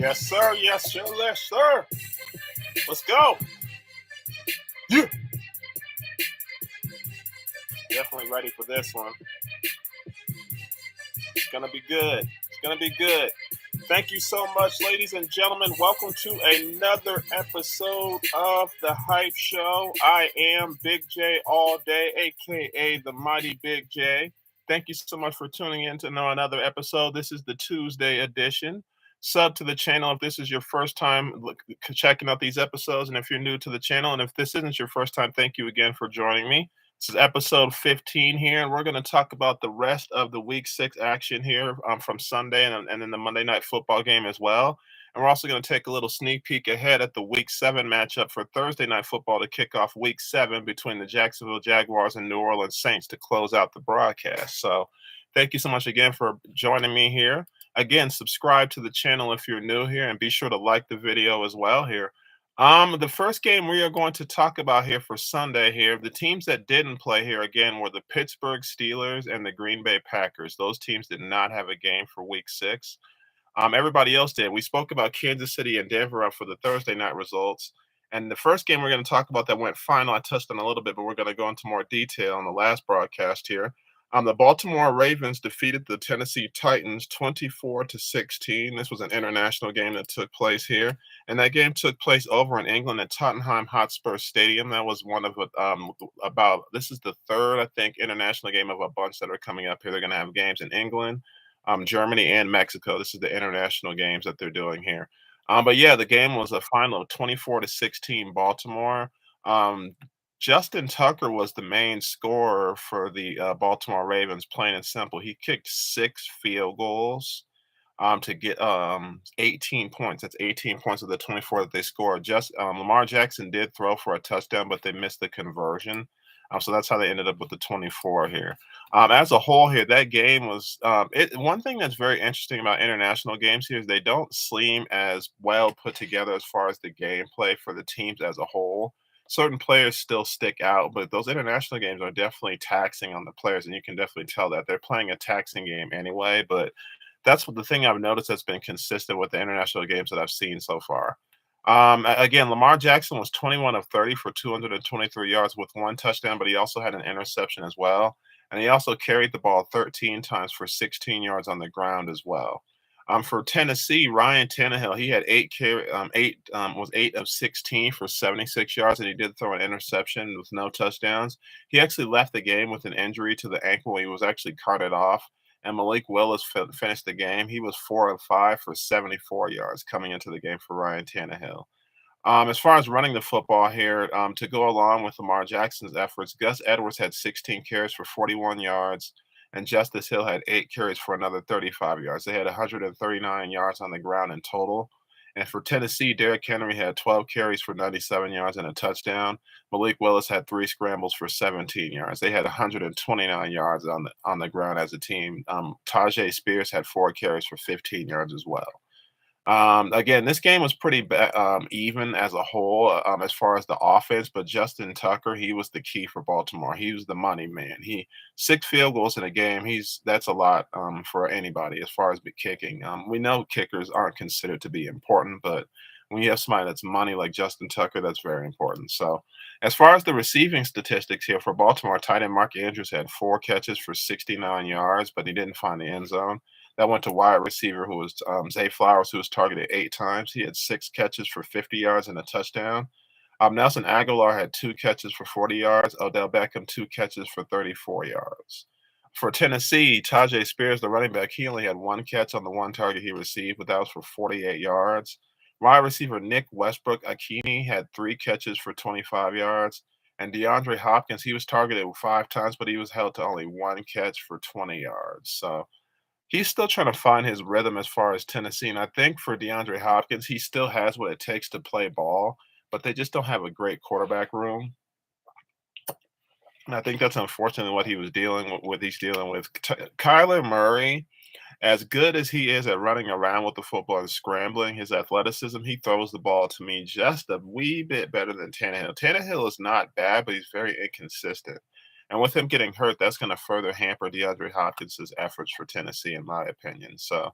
Yes, sir. Yes, sir. Yes, sir. Let's go. Yeah. Definitely ready for this one. It's going to be good. It's going to be good. Thank you so much, ladies and gentlemen. Welcome to another episode of The Hype Show. I am Big J all day, a.k.a. the Mighty Big J. Thank you so much for tuning in to another episode. This is the Tuesday edition. Sub to the channel if this is your first time checking out these episodes, and if you're new to the channel, and if this isn't your first time, thank you again for joining me. This is episode 15 here, and we're going to talk about the rest of the Week 6 action here from Sunday and then the Monday Night Football game as well. And we're also going to take a little sneak peek ahead at the Week 7 matchup for Thursday Night Football to kick off Week 7 between the Jacksonville Jaguars and New Orleans Saints to close out the broadcast. So thank you so much again for joining me here. Again, subscribe to the channel if you're new here, and be sure to like the video as well here. The first game we are going to talk about here for Sunday here, the teams that didn't play here again were the Pittsburgh Steelers and the Green Bay Packers. Those teams did not have a game for Week 6. Everybody else did. We spoke about Kansas City and Denver for the Thursday night results. And the first game we're going to talk about that went final, I touched on a little bit, but we're going to go into more detail on the last broadcast here. The Baltimore Ravens defeated the Tennessee Titans 24-16. This was an international game that took place here, and that game took place over in England at Tottenham Hotspur Stadium. That was one of this is the third, I think, international game of a bunch that are coming up here. They're going to have games in England, Germany, and Mexico. This is the international games that they're doing here. But yeah, the game was a final of 24-16 Baltimore. Justin Tucker was the main scorer for the Baltimore Ravens, plain and simple. He kicked 6 field goals to get 18 points. That's 18 points of the 24 that they scored. Lamar Jackson did throw for a touchdown, but they missed the conversion. So that's how they ended up with the 24 here. As a whole here, that game was one thing that's very interesting about international games here is they don't seem as well put together as far as the gameplay for the teams as a whole. Certain players still stick out, but those international games are definitely taxing on the players, and you can definitely tell that they're playing a taxing game anyway. But that's what the thing I've noticed that's been consistent with the international games that I've seen so far. Again, Lamar Jackson was 21 of 30 for 223 yards with 1 touchdown, but he also had an interception as well. And he also carried the ball 13 times for 16 yards on the ground as well. For Tennessee, Ryan Tannehill, he had 8 of 16 for 76 yards, and he did throw an interception with no touchdowns. He actually left the game with an injury to the ankle. He was actually carted off, and Malik Willis finished the game. He was 4 of 5 for 74 yards coming into the game for Ryan Tannehill. As far as running the football here, to go along with Lamar Jackson's efforts, Gus Edwards had 16 carries for 41 yards, and Justice Hill had 8 carries for another 35 yards. They had 139 yards on the ground in total. And for Tennessee, Derrick Henry had 12 carries for 97 yards and a touchdown. Malik Willis had 3 scrambles for 17 yards. They had 129 yards on the ground as a team. Tajay Spears had 4 carries for 15 yards as well. Again, this game was pretty even as a whole as far as the offense, but Justin Tucker, he was the key for Baltimore. He was the money man. 6 field goals in a game. That's a lot for anybody as far as the kicking. We know kickers aren't considered to be important, but when you have somebody that's money like Justin Tucker, that's very important. So as far as the receiving statistics here for Baltimore, tight end Mark Andrews had 4 catches for 69 yards, but he didn't find the end zone. That went to wide receiver who was Zay Flowers, who was targeted 8 times. He had 6 catches for 50 yards and a touchdown. Nelson Aguilar had 2 catches for 40 yards. Odell Beckham, 2 catches for 34 yards. For Tennessee, Tajay Spears, the running back, he only had 1 catch on the 1 target he received, but that was for 48 yards. Wide receiver Nick Westbrook-Akini had 3 catches for 25 yards. And DeAndre Hopkins, he was targeted 5 times, but he was held to only 1 catch for 20 yards. So he's still trying to find his rhythm as far as Tennessee, and I think for DeAndre Hopkins, he still has what it takes to play ball, but they just don't have a great quarterback room. And I think that's unfortunately what he was dealing with. He's dealing with Kyler Murray. As good as he is at running around with the football and scrambling, his athleticism, he throws the ball to me just a wee bit better than Tannehill. Tannehill is not bad, but he's very inconsistent. And with him getting hurt, that's going to further hamper DeAndre Hopkins' efforts for Tennessee, in my opinion. So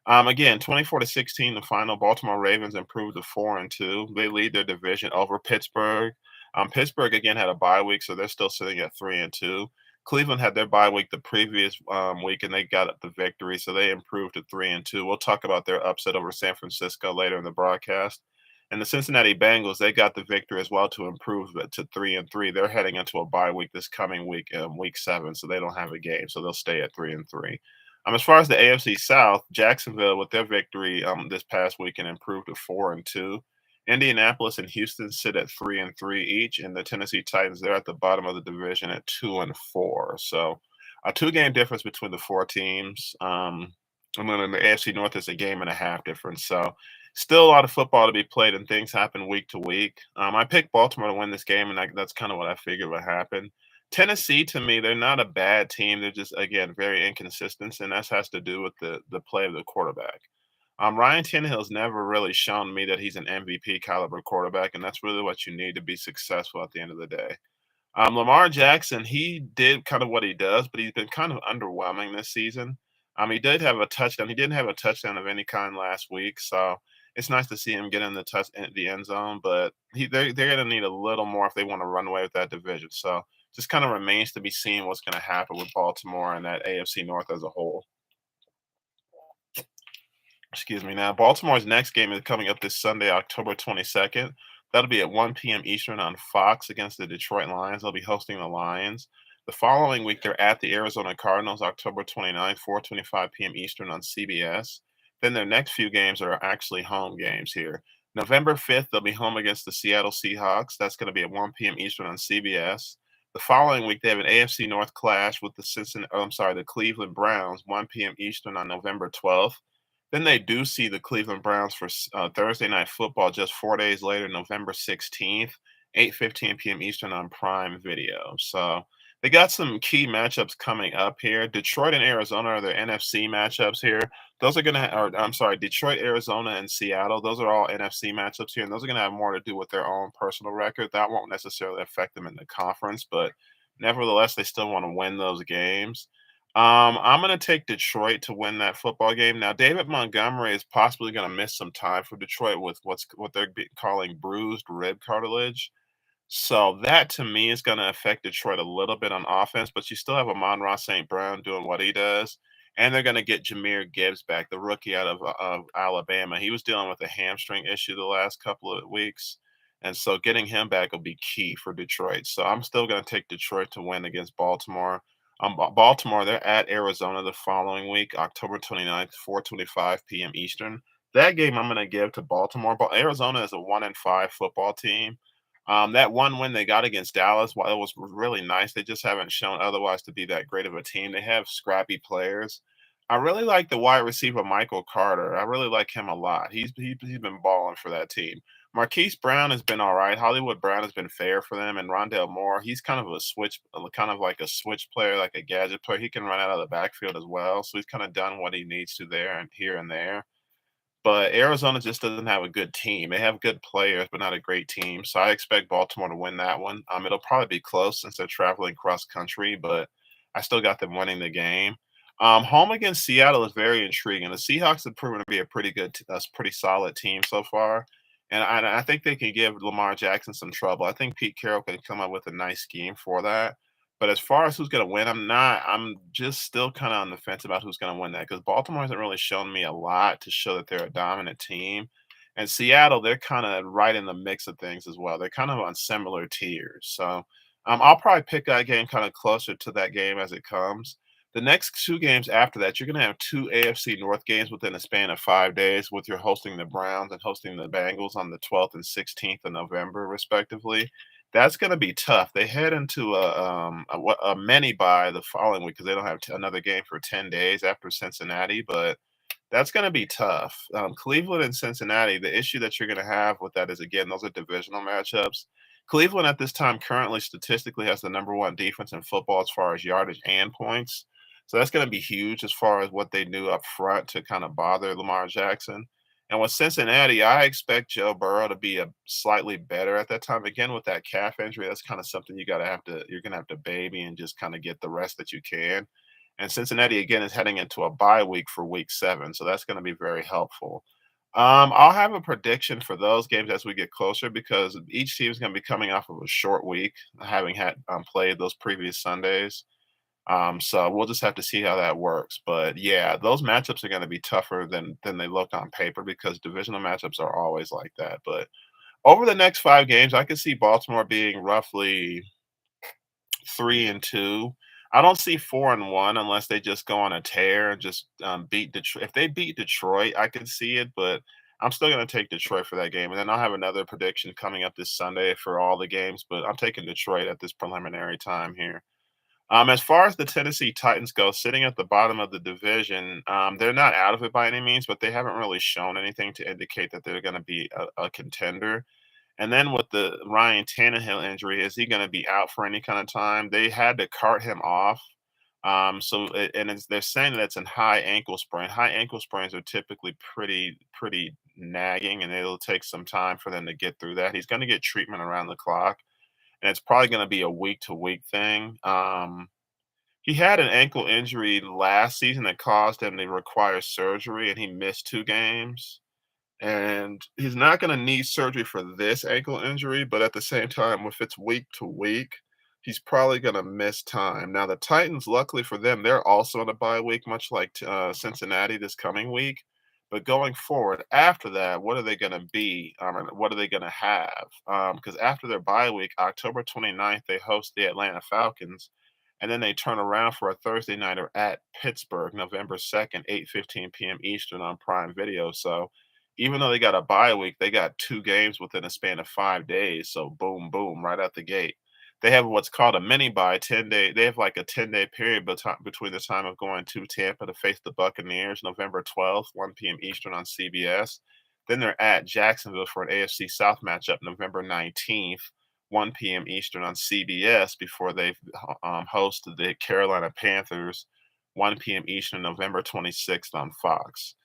Again, 24-16, the final. Baltimore Ravens improved to 4-2. They lead their division over Pittsburgh. Pittsburgh again had a bye week, so they're still sitting at 3-2. Cleveland had their bye week the previous week, and they got the victory, so they improved to 3-2. We'll talk about their upset over San Francisco later in the broadcast. And the Cincinnati Bengals, they got the victory as well to improve it to 3-3. They're heading into a bye week this coming week, week 7, so they don't have a game, so they'll stay at 3-3. As far as the AFC South, Jacksonville with their victory this past weekend improved to 4-2. Indianapolis and Houston sit at 3-3 each, and the Tennessee Titans they're at the bottom of the division at 2-4. So a two-game difference between the four teams. And then in the AFC North is a game and a half difference. So still a lot of football to be played, and things happen week to week. I picked Baltimore to win this game, and that's kind of what I figured would happen. Tennessee, to me, they're not a bad team. They're just again very inconsistent, and that has to do with the play of the quarterback. Ryan Tannehill's never really shown me that he's an MVP caliber quarterback, and that's really what you need to be successful at the end of the day. Lamar Jackson, he did kind of what he does, but he's been kind of underwhelming this season. He did have a touchdown. He didn't have a touchdown of any kind last week, so it's nice to see him get in the end zone. But they're going to need a little more if they want to run away with that division. So just kind of remains to be seen what's going to happen with Baltimore and that AFC North as a whole. Excuse me. Now, Baltimore's next game is coming up this Sunday, October 22nd. That'll be at 1 p.m. Eastern on Fox against the Detroit Lions. They'll be hosting the Lions. The following week, they're at the Arizona Cardinals, October 29th, 4:25 p.m. Eastern on CBS. Then their next few games are actually home games here. November 5th, they'll be home against the Seattle Seahawks. That's going to be at 1 p.m. Eastern on CBS. The following week, they have an AFC North clash with the Cleveland Browns, 1 p.m. Eastern on November 12th. Then they do see the Cleveland Browns for Thursday Night Football just 4 days later, November 16th, 8:15 p.m. Eastern on Prime Video. So they got some key matchups coming up here. Detroit and Arizona are their NFC matchups here. Those are going to, or I'm sorry, Detroit, Arizona, and Seattle. Those are all NFC matchups here, and those are going to have more to do with their own personal record. That won't necessarily affect them in the conference, but nevertheless, they still want to win those games. I'm going to take Detroit to win that football game. Now, David Montgomery is possibly going to miss some time for Detroit with what they're calling bruised rib cartilage. So that to me is going to affect Detroit a little bit on offense, but you still have Amon-Ra St. Brown doing what he does. And they're going to get Jahmyr Gibbs back, the rookie out of Alabama. He was dealing with a hamstring issue the last couple of weeks. And so getting him back will be key for Detroit. So I'm still going to take Detroit to win against Baltimore. Baltimore, they're at Arizona the following week, October 29th, 4:25 p.m. Eastern. That game I'm going to give to Baltimore. But Arizona is a 1-5 football team. That one win they got against Dallas, while it was really nice, they just haven't shown otherwise to be that great of a team. They have scrappy players. I really like the wide receiver Michael Carter. I really like him a lot. He's been balling for that team. Marquise Brown has been all right. Hollywood Brown has been fair for them, and Rondale Moore, he's kind of a switch, kind of like a switch player, like a gadget player. He can run out of the backfield as well, so he's kind of done what he needs to there and here and there. But Arizona just doesn't have a good team. They have good players, but not a great team. So I expect Baltimore to win that one. It'll probably be close since they're traveling cross country, but I still got them winning the game. Home against Seattle is very intriguing. The Seahawks have proven to be a pretty solid team so far, and I think they can give Lamar Jackson some trouble. I think Pete Carroll can come up with a nice scheme for that. But as far as who's going to win, I'm not. I'm just still kind of on the fence about who's going to win that because Baltimore hasn't really shown me a lot to show that they're a dominant team. And Seattle, they're kind of right in the mix of things as well. They're kind of on similar tiers. So I'll probably pick that game kind of closer to that game as it comes. The next two games after that, you're going to have two AFC North games within a span of 5 days, with your hosting the Browns and hosting the Bengals on the 12th and 16th of November, respectively. That's gonna be tough. They head into a mini bye the following week because they don't have another game for 10 days after Cincinnati, but that's gonna be tough. Cleveland and Cincinnati, the issue that you're gonna have with that is, again, those are divisional matchups. Cleveland at this time currently statistically has the number 1 defense in football as far as yardage and points. So that's gonna be huge as far as what they do up front to kind of bother Lamar Jackson. And with Cincinnati, I expect Joe Burrow to be a slightly better at that time. Again, with that calf injury, that's kind of something you're gonna have to baby and just kind of get the rest that you can. And Cincinnati again is heading into a bye week for week 7, so that's going to be very helpful. I'll have a prediction for those games as we get closer because each team is going to be coming off of a short week, having had played those previous Sundays. So we'll just have to see how that works. But yeah, those matchups are going to be tougher than they look on paper because divisional matchups are always like that. But over the next 5 games, I could see Baltimore being roughly 3-2. I don't see 4-1 unless they just go on a tear and just beat Detroit. If they beat Detroit, I can see it, but I'm still going to take Detroit for that game. And then I'll have another prediction coming up this Sunday for all the games, but I'm taking Detroit at this preliminary time here. As far as the Tennessee Titans go, sitting at the bottom of the division, they're not out of it by any means, but they haven't really shown anything to indicate that they're going to be a contender. And then with the Ryan Tannehill injury, is he going to be out for any kind of time? They had to cart him off. They're saying that it's a high ankle sprain. High ankle sprains are typically pretty nagging, and it'll take some time for them to get through that. He's going to get treatment around the clock, and it's probably going to be a week to week thing. He had an ankle injury last season that caused him to require surgery, and he missed 2 games. And he's not going to need surgery for this ankle injury, but at the same time, if it's week to week, he's probably going to miss time. Now, the Titans, luckily for them, they're also on a bye week, much like Cincinnati this coming week. But going forward, after that, what are they going to be? And what are they going to have? Because after their bye week, October 29th, they host the Atlanta Falcons. And then they turn around for a Thursday nighter at Pittsburgh, November 2nd, 8:15 p.m. Eastern on Prime Video. So even though they got a bye week, they got 2 games within a span of 5 days. So boom, boom, right out the gate. They have what's called a mini bye, 10 day. They have like a 10-day period between the time of going to Tampa to face the Buccaneers, November 12th, 1 p.m. Eastern on CBS. Then they're at Jacksonville for an AFC South matchup, November 19th, 1 p.m. Eastern on CBS before they host the Carolina Panthers, 1 p.m. Eastern, November 26th on Fox.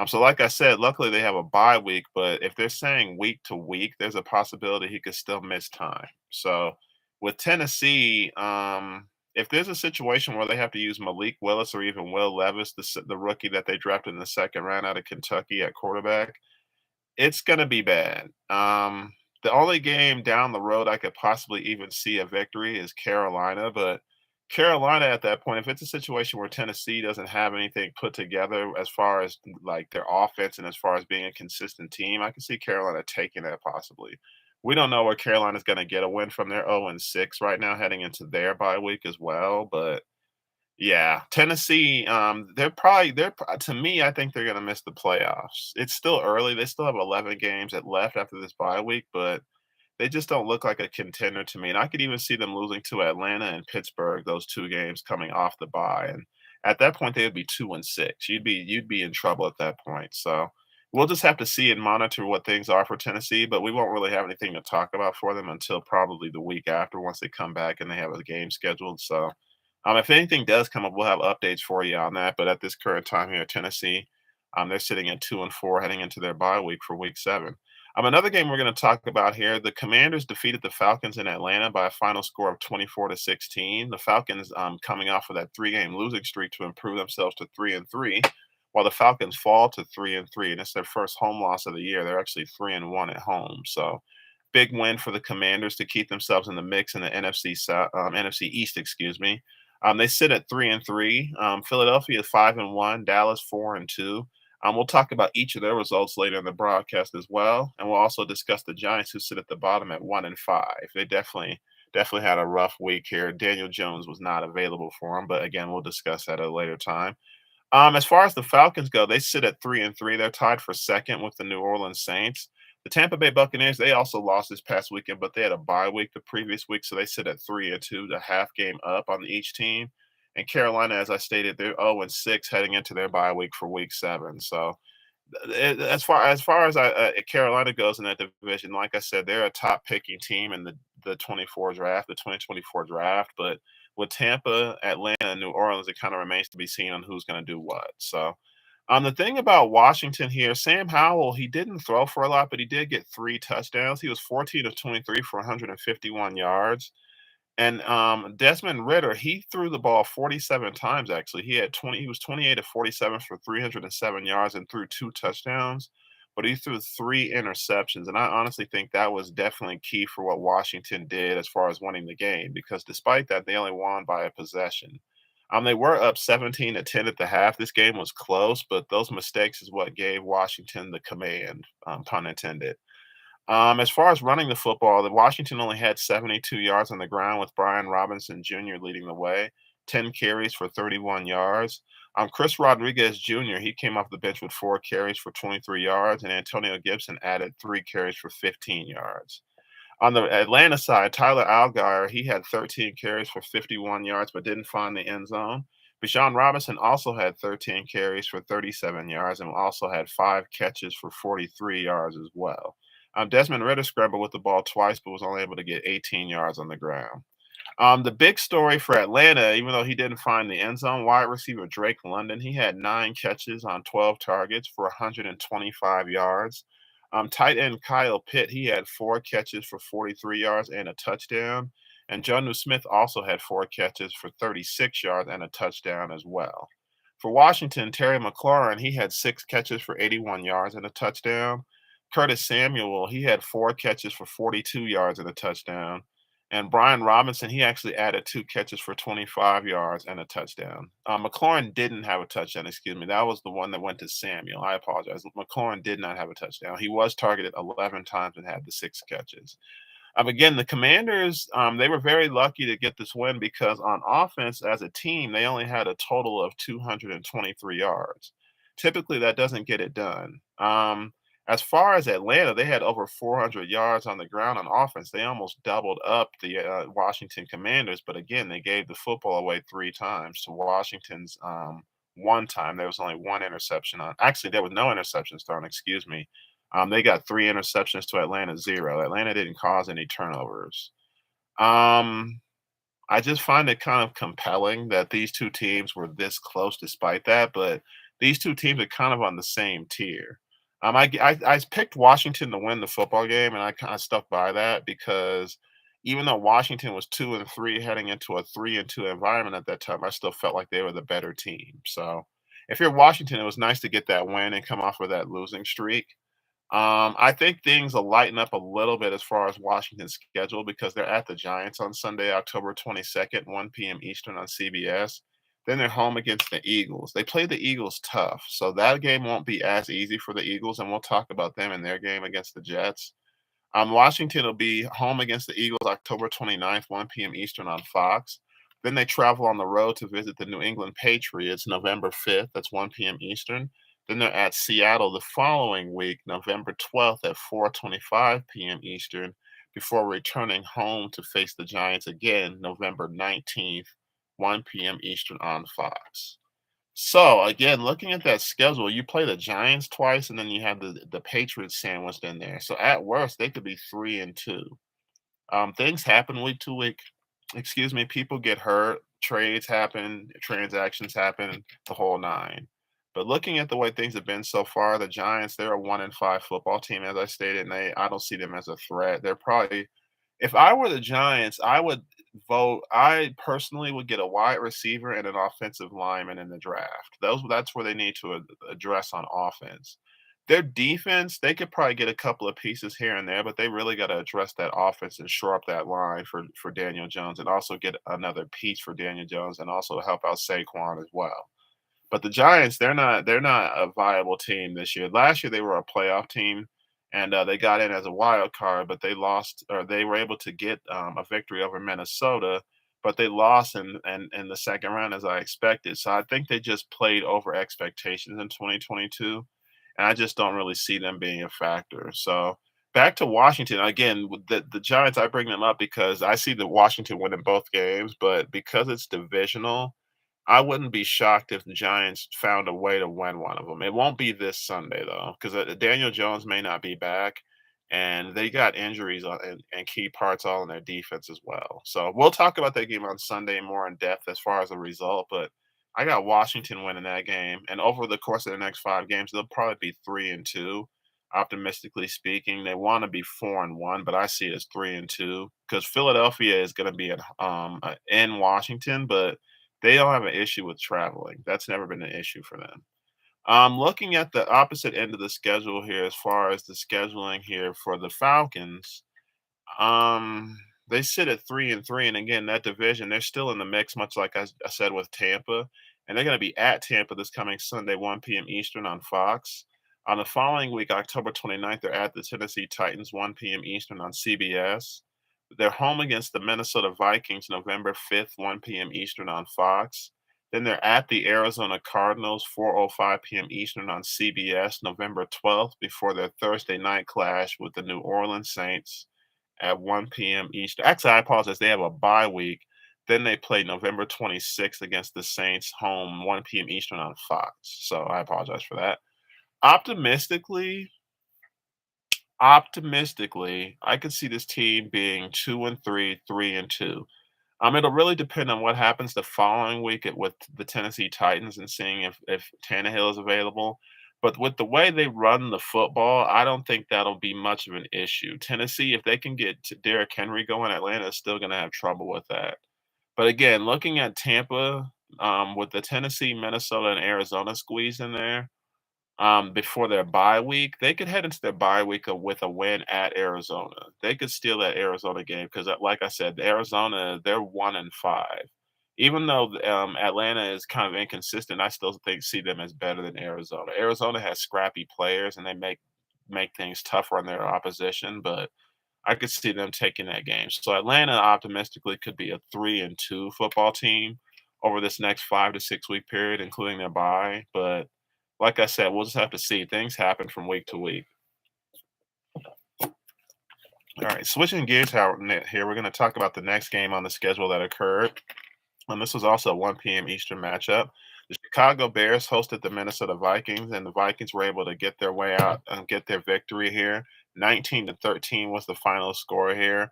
So like I said, luckily they have a bye week, but if they're saying week to week, there's a possibility he could still miss time. So with Tennessee, if there's a situation where they have to use Malik Willis or even Will Levis, the rookie that they drafted in the second round out of Kentucky at quarterback, it's gonna be bad. The only game down the road I could possibly even see a victory is Carolina, but Carolina at that point, if it's a situation where Tennessee doesn't have anything put together as far as like their offense and as far as being a consistent team, I can see Carolina taking that possibly. We don't know where Carolina's going to get a win from. Their 0-6 right now heading into their bye week as well, but yeah, Tennessee, to me, I think they're gonna miss the playoffs. It's still early. They still have 11 games left after this bye week, but they just don't look like a contender to me. And I could even see them losing to Atlanta and Pittsburgh, those 2 games coming off the bye. And at that point, they would be 2-6. You'd be in trouble at that point. So we'll just have to see and monitor what things are for Tennessee, but we won't really have anything to talk about for them until probably the week after once they come back and they have a game scheduled. So if anything does come up, we'll have updates for you on that. But at this current time here, Tennessee, they're sitting at 2-4 heading into their bye week for week 7. Another game we're going to talk about here. The Commanders defeated the Falcons in Atlanta by a final score of 24-16. The Falcons coming off of that 3-game losing streak to improve themselves to 3-3, while the Falcons fall to 3-3, and it's their first home loss of the year. They're actually 3-1 at home. So big win for the Commanders to keep themselves in the mix in the NFC East, excuse me. They sit at 3-3. Philadelphia is 5-1. Dallas 4-2. We'll talk about each of their results later in the broadcast as well, and we'll also discuss the Giants, who sit at the bottom at 1-5. They definitely had a rough week here. Daniel Jones was not available for them, but again, we'll discuss that at a later time. As far as the Falcons go, they sit at 3-3. They're tied for second with the New Orleans Saints. The Tampa Bay Buccaneers, they also lost this past weekend, but they had a bye week the previous week, so they sit at 3-2, the half game up on each team. And Carolina, as I stated, they're 0-6 heading into their bye week for week 7. So as far as Carolina goes in that division, like I said, they're a top picking team in the 2024 draft. But with Tampa, Atlanta, and New Orleans, it kind of remains to be seen on who's going to do what. So the thing about Washington here, Sam Howell, he didn't throw for a lot, but he did get 3 touchdowns. He was 14 of 23 for 151 yards. And Desmond Ritter, he threw the ball 47 times actually. He was 28 of 47 for 307 yards and threw 2 touchdowns, but he threw 3 interceptions. And I honestly think that was definitely key for what Washington did as far as winning the game, because despite that, they only won by a possession. They were up 17-10 at the half. This game was close, but those mistakes is what gave Washington the command, pun intended. As far as running the football, the Washington only had 72 yards on the ground with Brian Robinson Jr. leading the way, 10 carries for 31 yards. Chris Rodriguez Jr., he came off the bench with 4 carries for 23 yards, and Antonio Gibson added 3 carries for 15 yards. On the Atlanta side, Tyler Algier, he had 13 carries for 51 yards, but didn't find the end zone. Bijan Robinson also had 13 carries for 37 yards and also had 5 catches for 43 yards as well. Desmond Ritter scrambled with the ball twice, but was only able to get 18 yards on the ground. The big story for Atlanta, even though he didn't find the end zone, wide receiver Drake London, he had 9 catches on 12 targets for 125 yards. Tight end Kyle Pitt, he had 4 catches for 43 yards and a touchdown. And Jonnu Smith also had 4 catches for 36 yards and a touchdown as well. For Washington, Terry McLaurin, he had 6 catches for 81 yards and a touchdown. Curtis Samuel, he had 4 catches for 42 yards and a touchdown. And Brian Robinson, he actually added 2 catches for 25 yards and a touchdown. McLaurin didn't have a touchdown, excuse me. That was the one that went to Samuel. I apologize. McLaurin did not have a touchdown. He was targeted 11 times and had the 6 catches. Again, the Commanders, they were very lucky to get this win because on offense as a team, they only had a total of 223 yards. Typically, that doesn't get it done. As far as Atlanta, they had over 400 yards on the ground on offense. They almost doubled up the Washington Commanders, but again, they gave the football away 3 times to Washington's 1 time. There was only 1 interception on. Actually, there was no interceptions thrown. Excuse me. They got 3 interceptions to Atlanta 0. Atlanta didn't cause any turnovers. Um, I just find it kind of compelling that these 2 teams were this close despite that, but these 2 teams are kind of on the same tier. I picked Washington to win the football game, and I kinda stuck by that because even though Washington was 2-3 heading into a 3-2 environment at that time, I still felt like they were the better team. So, if you're Washington, it was nice to get that win and come off of that losing streak. I think things will lighten up a little bit as far as Washington's schedule because they're at the Giants on Sunday, October 22nd, 1 p.m. Eastern on CBS. Then they're home against the Eagles. They play the Eagles tough, so that game won't be as easy for the Eagles, and we'll talk about them in their game against the Jets. Washington will be home against the Eagles October 29th, 1 p.m. Eastern on Fox. Then they travel on the road to visit the New England Patriots November 5th. That's 1 p.m. Eastern. Then they're at Seattle the following week, November 12th at 4:25 p.m. Eastern, before returning home to face the Giants again November 19th, 1 p.m. Eastern on Fox. So again, looking at that schedule, you play the Giants twice, and then you have the Patriots sandwiched in there. So at worst, they could be 3-2. Things happen week to week. Excuse me, people get hurt, trades happen, transactions happen, the whole nine. But looking at the way things have been so far, the Giants, they're a 1-5 football team, as I stated, and I don't see them as a threat. They're probably, if I were the Giants, I would vote. I personally would get a wide receiver and an offensive lineman in the draft. That's where they need to address on offense. Their defense, they could probably get a couple of pieces here and there, but they really got to address that offense and shore up that line for Daniel Jones, and also get another piece for Daniel Jones, and also help out Saquon as well. But the Giants, they're not a viable team this year. Last year they were a playoff team, and they got in as a wild card, but they lost, or they were able to get a victory over Minnesota, but they lost in the second round as I expected. So I think they just played over expectations in 2022, and I just don't really see them being a factor. So back to Washington again. With the Giants, I bring them up because I see the Washington winning both games, but because it's divisional, I wouldn't be shocked if the Giants found a way to win one of them. It won't be this Sunday though, because Daniel Jones may not be back, and they got injuries and key parts all in their defense as well. So we'll talk about that game on Sunday more in depth as far as the result. But I got Washington winning that game, and over the course of the next 5 games, they'll probably be 3-2. optimistically speaking. They want to be 4-1, but I see it as 3-2 because Philadelphia is going to be in Washington, but they don't have an issue with traveling. That's never been an issue for them. Looking at the opposite end of the schedule here, as far as the scheduling here for the Falcons, they sit at 3-3, and again, that division, they're still in the mix, much like I said with Tampa, and they're going to be at Tampa this coming Sunday, 1 p.m. Eastern on Fox. On the following week, October 29th, they're at the Tennessee Titans, 1 p.m. Eastern on CBS. They're home against the Minnesota Vikings, November 5th, 1 p.m. Eastern on Fox. Then they're at the Arizona Cardinals, 4:05 p.m. Eastern on CBS, November 12th, before their Thursday night clash with the New Orleans Saints at 1 p.m. Eastern. Actually, I apologize. They have a bye week. Then they play November 26th against the Saints home, 1 p.m. Eastern on Fox. So I apologize for that. Optimistically, optimistically, I could see this team being 2-3, 3-2. It'll really depend on what happens the following week with the Tennessee Titans and seeing if Tannehill is available. But with the way they run the football, I don't think that'll be much of an issue. Tennessee, if they can get Derrick Henry going, Atlanta is still going to have trouble with that. But again, looking at Tampa, with the Tennessee, Minnesota, and Arizona squeeze in there, before their bye week, they could head into their bye week with a win at Arizona. They could steal that Arizona game because, like I said, Arizona, they're 1-5. Even though Atlanta is kind of inconsistent, I still see them as better than Arizona. Arizona has scrappy players and they make things tougher on their opposition, but I could see them taking that game. So Atlanta optimistically could be a 3-2 football team over this next 5 to 6 week period, including their bye. But like I said, we'll just have to see. Things happen from week to week. All right, switching gears here, we're going to talk about the next game on the schedule that occurred. And this was also a 1 p.m. Eastern matchup. The Chicago Bears hosted the Minnesota Vikings, and the Vikings were able to get their way out and get their victory here. 19-13 was the final score here.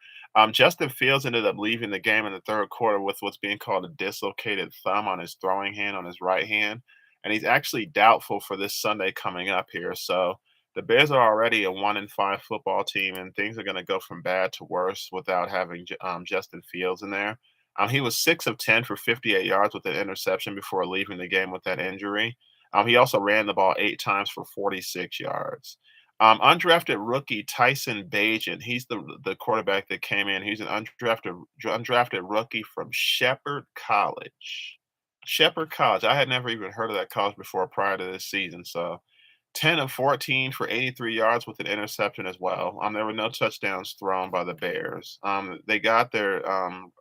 Justin Fields ended up leaving the game in the third quarter with what's being called a dislocated thumb on his throwing hand on his right hand, and he's actually doubtful for this Sunday coming up here. So the Bears are already a 1-5 football team, and things are going to go from bad to worse without having Justin Fields in there. He was 6 of 10 for 58 yards with an interception before leaving the game with that injury. He also ran the ball 8 times for 46 yards. Undrafted rookie Tyson Bagent, he's the quarterback that came in. He's an undrafted rookie from Shepherd College. Shepherd College. I had never even heard of that college before prior to this season. So 10 of 14 for 83 yards with an interception as well. There were no touchdowns thrown by the Bears. They got their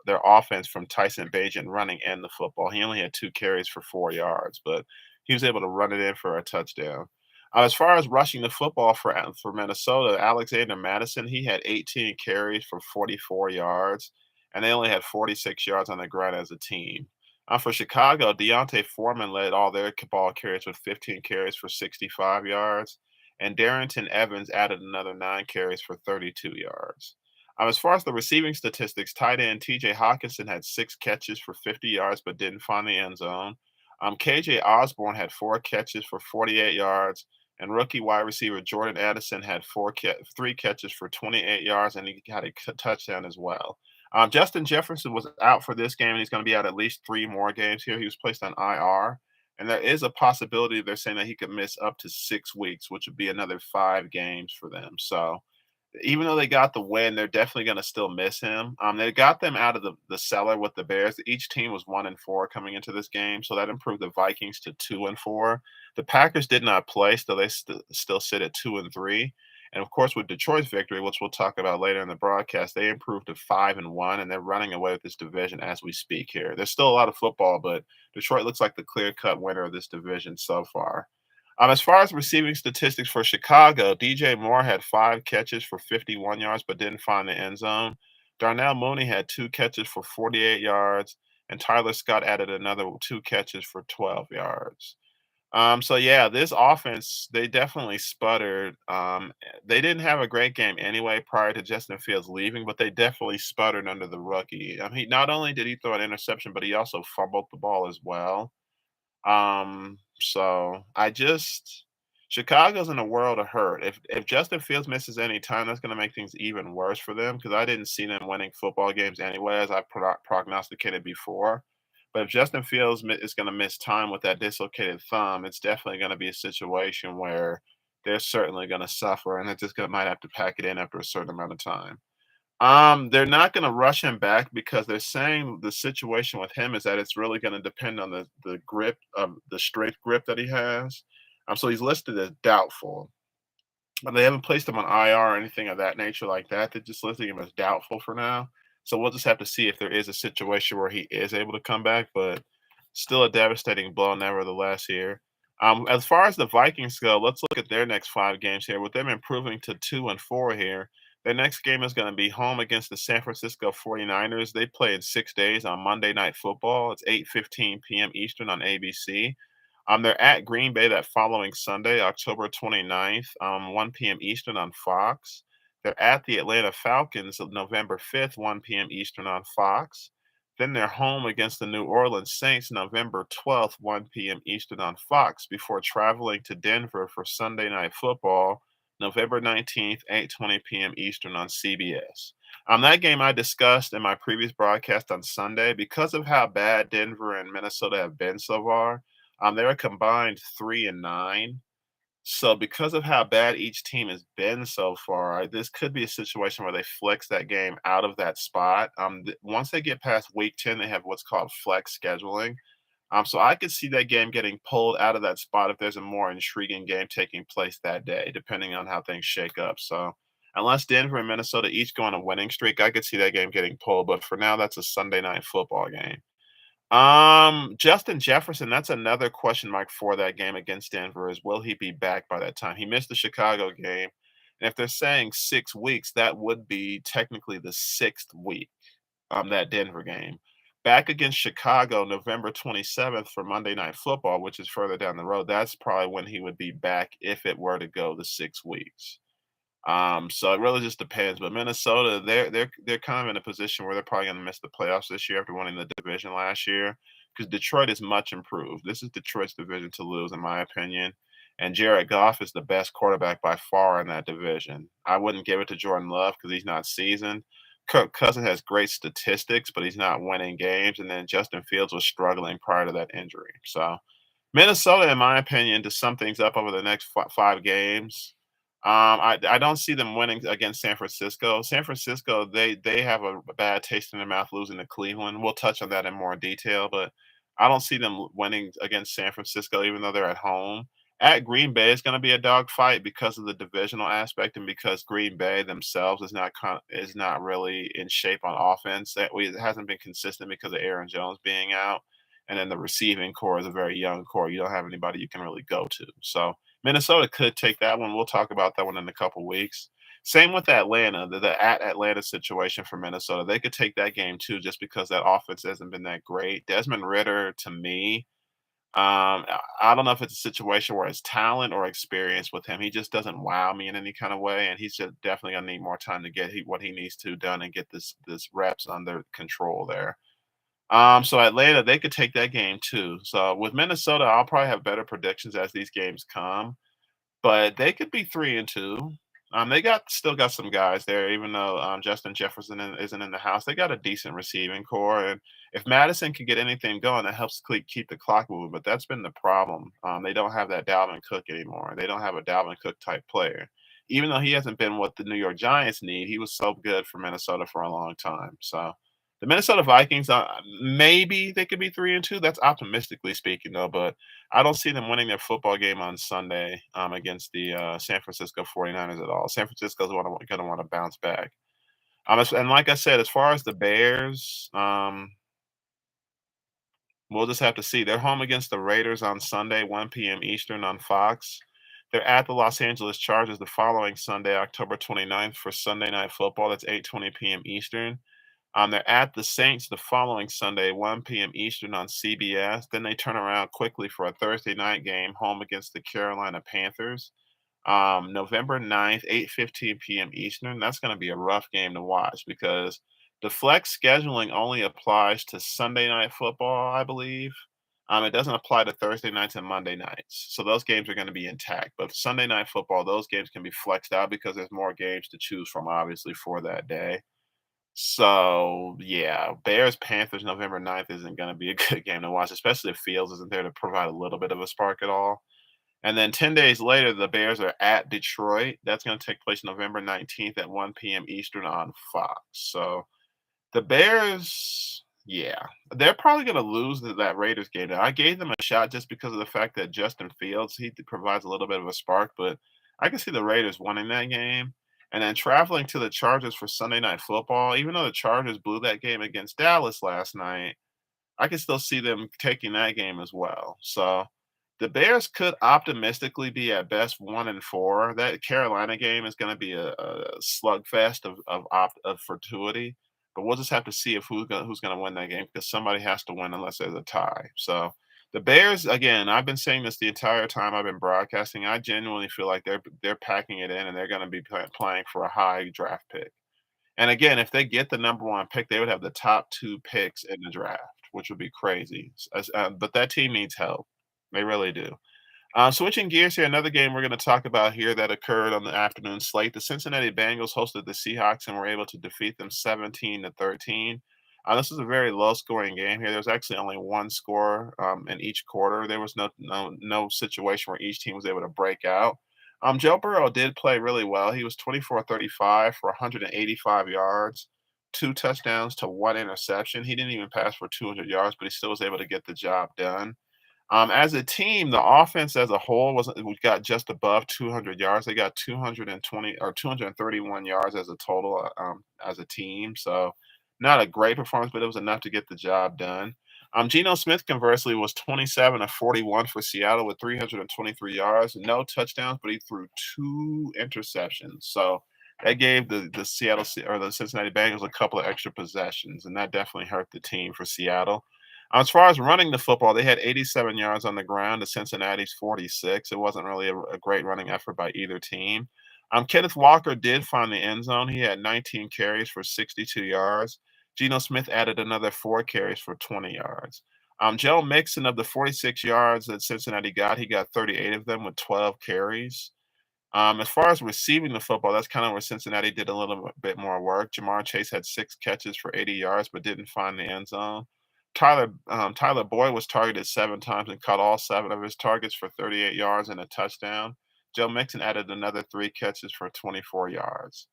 offense from Tyson Bagent running and the football. He only had 2 carries for 4 yards, but he was able to run it in for a touchdown. As far as rushing the football for Minnesota, Alexander Madison, he had 18 carries for 44 yards, and they only had 46 yards on the ground as a team. For Chicago, Deontay Foreman led all their ball carries with 15 carries for 65 yards, and Darrington Evans added another 9 carries for 32 yards. As far as the receiving statistics, tight end TJ Hawkinson had 6 catches for 50 yards but didn't find the end zone. KJ Osborne had 4 catches for 48 yards, and rookie wide receiver Jordan Addison had 3 catches for 28 yards, and he had a touchdown as well. Justin Jefferson was out for this game, and he's going to be out at least 3 more games here. He was placed on IR, and there is a possibility they're saying that he could miss up to 6 weeks, which would be another 5 games for them. So even though they got the win, they're definitely going to still miss him. They got them out of the cellar with the Bears. Each team was 1-4 coming into this game, so that improved the Vikings to 2-4. The Packers did not play, so they still sit at 2-3. And of course, with Detroit's victory, which we'll talk about later in the broadcast, they improved to 5-1, and they're running away with this division as we speak here. There's still a lot of football, but Detroit looks like the clear-cut winner of this division so far. As far as receiving statistics for Chicago, DJ Moore had 5 catches for 51 yards but didn't find the end zone. Darnell Mooney had 2 catches for 48 yards, and Tyler Scott added another 2 catches for 12 yards. So yeah, this offense, they definitely sputtered. They didn't have a great game anyway prior to Justin Fields leaving, but they definitely sputtered under the rookie. He not only did he throw an interception, but he also fumbled the ball as well. So I just Chicago's in a world of hurt. If Justin Fields misses any time, that's gonna make things even worse for them because I didn't see them winning football games anyway, as I prognosticated before. But if Justin Fields is gonna miss time with that dislocated thumb, it's definitely gonna be a situation where they're certainly gonna suffer, and they're just gonna might have to pack it in after a certain amount of time. They're not gonna rush him back because they're saying the situation with him is that it's really gonna depend on the grip of the strength grip that he has. So he's listed as doubtful, but they haven't placed him on IR or anything of that nature like that. They're just listing him as doubtful for now. So we'll just have to see if there is a situation where he is able to come back, but still a devastating blow nevertheless here. As far as the Vikings go, let's look at their next 5 games here. With them improving to 2-4 here, their next game is going to be home against the San Francisco 49ers. They play in 6 days on Monday Night Football. It's 8:15 p.m. Eastern on ABC. They're at Green Bay that following Sunday, October 29th, 1 p.m. Eastern on Fox. They're at the Atlanta Falcons of November 5th, 1 p.m. Eastern on Fox. Then they're home against the New Orleans Saints November 12th, 1 p.m. Eastern on Fox before traveling to Denver for Sunday Night Football, November 19th, 8:20 p.m. Eastern on CBS. That game I discussed in my previous broadcast on Sunday because of how bad Denver and Minnesota have been so far. They're a combined 3-9. So because of how bad each team has been so far, this could be a situation where they flex that game out of that spot. Once they get past week 10, they have what's called flex scheduling. So I could see that game getting pulled out of that spot if there's a more intriguing game taking place that day, depending on how things shake up. So unless Denver and Minnesota each go on a winning streak, I could see that game getting pulled. But for now, that's a Sunday night football game. Justin Jefferson, that's another question mark for that game against Denver is will he be back by that time? He missed the Chicago game. And if they're saying 6 weeks, that would be technically the sixth week, that Denver game. Back against Chicago, November 27th for Monday Night Football, which is further down the road. That's probably when he would be back if it were to go the 6 weeks. So it really just depends. But Minnesota, they're kind of in a position where they're probably going to miss the playoffs this year after winning the division last year because Detroit is much improved. This is Detroit's division to lose, in my opinion. And Jared Goff is the best quarterback by far in that division. I wouldn't give it to Jordan Love because he's not seasoned. Kirk Cousins has great statistics, but he's not winning games. And then Justin Fields was struggling prior to that injury. So Minnesota, in my opinion, to sum things up over the next 5 games, I don't see them winning against San Francisco. San Francisco, they have a bad taste in their mouth losing to Cleveland. We'll touch on that in more detail, but I don't see them winning against San Francisco, even though they're at home. At Green Bay, it's going to be a dogfight because of the divisional aspect and because Green Bay themselves is not really in shape on offense. It hasn't been consistent because of Aaron Jones being out, and then the receiving core is a very young core. You don't have anybody you can really go to. So Minnesota could take that one. We'll talk about that one in a couple weeks. Same with Atlanta, the at Atlanta situation for Minnesota. They could take that game too, just because that offense hasn't been that great. Desmond Ritter, to me, I don't know if it's a situation where it's talent or experience with him. He just doesn't wow me in any kind of way, and he's just definitely gonna need more time to get what he needs to done and get this reps under control there. So Atlanta, they could take that game too. So with Minnesota, I'll probably have better predictions as these games come, but they could be 3-2. They still got some guys there, even though Justin Jefferson isn't in the house. They got a decent receiving core, and if Madison can get anything going, that helps keep the clock moving. But that's been the problem. They don't have that Dalvin Cook anymore. They don't have a Dalvin Cook type player, even though he hasn't been what the New York Giants need. He was so good for Minnesota for a long time. So the Minnesota Vikings, maybe they could be 3-2. That's optimistically speaking, though, but I don't see them winning their football game on Sunday against the San Francisco 49ers at all. San Francisco's going to want to bounce back. And like I said, as far as the Bears, we'll just have to see. They're home against the Raiders on Sunday, 1 p.m. Eastern on Fox. They're at the Los Angeles Chargers the following Sunday, October 29th for Sunday Night Football. That's 8:20 p.m. Eastern. They're at the Saints the following Sunday, 1 p.m. Eastern on CBS. Then they turn around quickly for a Thursday night game home against the Carolina Panthers. November 9th, 8:15 p.m. Eastern. That's going to be a rough game to watch because the flex scheduling only applies to Sunday night football, I believe. It doesn't apply to Thursday nights and Monday nights. So those games are going to be intact. But Sunday night football, those games can be flexed out because there's more games to choose from, obviously, for that day. So yeah, Bears Panthers November 9th isn't going to be a good game to watch, especially if Fields isn't there to provide a little bit of a spark at all. And then 10 days later, the Bears are at Detroit. That's going to take place November 19th at 1 p.m. Eastern on Fox. So the Bears, yeah, they're probably going to lose that Raiders game. Now, I gave them a shot just because of the fact that Justin Fields, provides a little bit of a spark, but I can see the Raiders winning that game. And then traveling to the Chargers for Sunday Night Football, even though the Chargers blew that game against Dallas last night, I can still see them taking that game as well. So the Bears could optimistically be at best 1-4. That Carolina game is going to be a slugfest of fortuity, but we'll just have to see if who's gonna win that game because somebody has to win unless there's a tie. So the Bears, again, I've been saying this the entire time I've been broadcasting. I genuinely feel like they're packing it in and they're going to be playing for a high draft pick. And again, if they get the number one pick, they would have the top two picks in the draft, which would be crazy. But that team needs help. They really do. Switching gears here, another game we're going to talk about here that occurred on the afternoon slate. The Cincinnati Bengals hosted the Seahawks and were able to defeat them 17-13. This was a very low-scoring game here. There was actually only one score in each quarter. There was no situation where each team was able to break out. Joe Burrow did play really well. He was 24-35 for 185 yards, two touchdowns to one interception. He didn't even pass for 200 yards, but he still was able to get the job done. As a team, the offense as a whole we got just above 200 yards. They got 220 or 231 yards as a total as a team. So not a great performance, but it was enough to get the job done. Geno Smith, conversely, was 27 of 41 for Seattle with 323 yards, no touchdowns, but he threw two interceptions. So that gave the or the Cincinnati Bengals a couple of extra possessions, and that definitely hurt the team for Seattle. As far as running the football, they had 87 yards on the ground to Cincinnati's 46. It wasn't really a great running effort by either team. Kenneth Walker did find the end zone. He had 19 carries for 62 yards. Geno Smith added another four carries for 20 yards. Joe Mixon, of the 46 yards that Cincinnati got, he got 38 of them with 12 carries. As far as receiving the football, that's kind of where Cincinnati did a little bit more work. Jamar Chase had 6 catches for 80 yards, but didn't find the end zone. Tyler Boyd was targeted 7 times and caught all 7 of his targets for 38 yards and a touchdown. Joe Mixon added another 3 catches for 24 yards.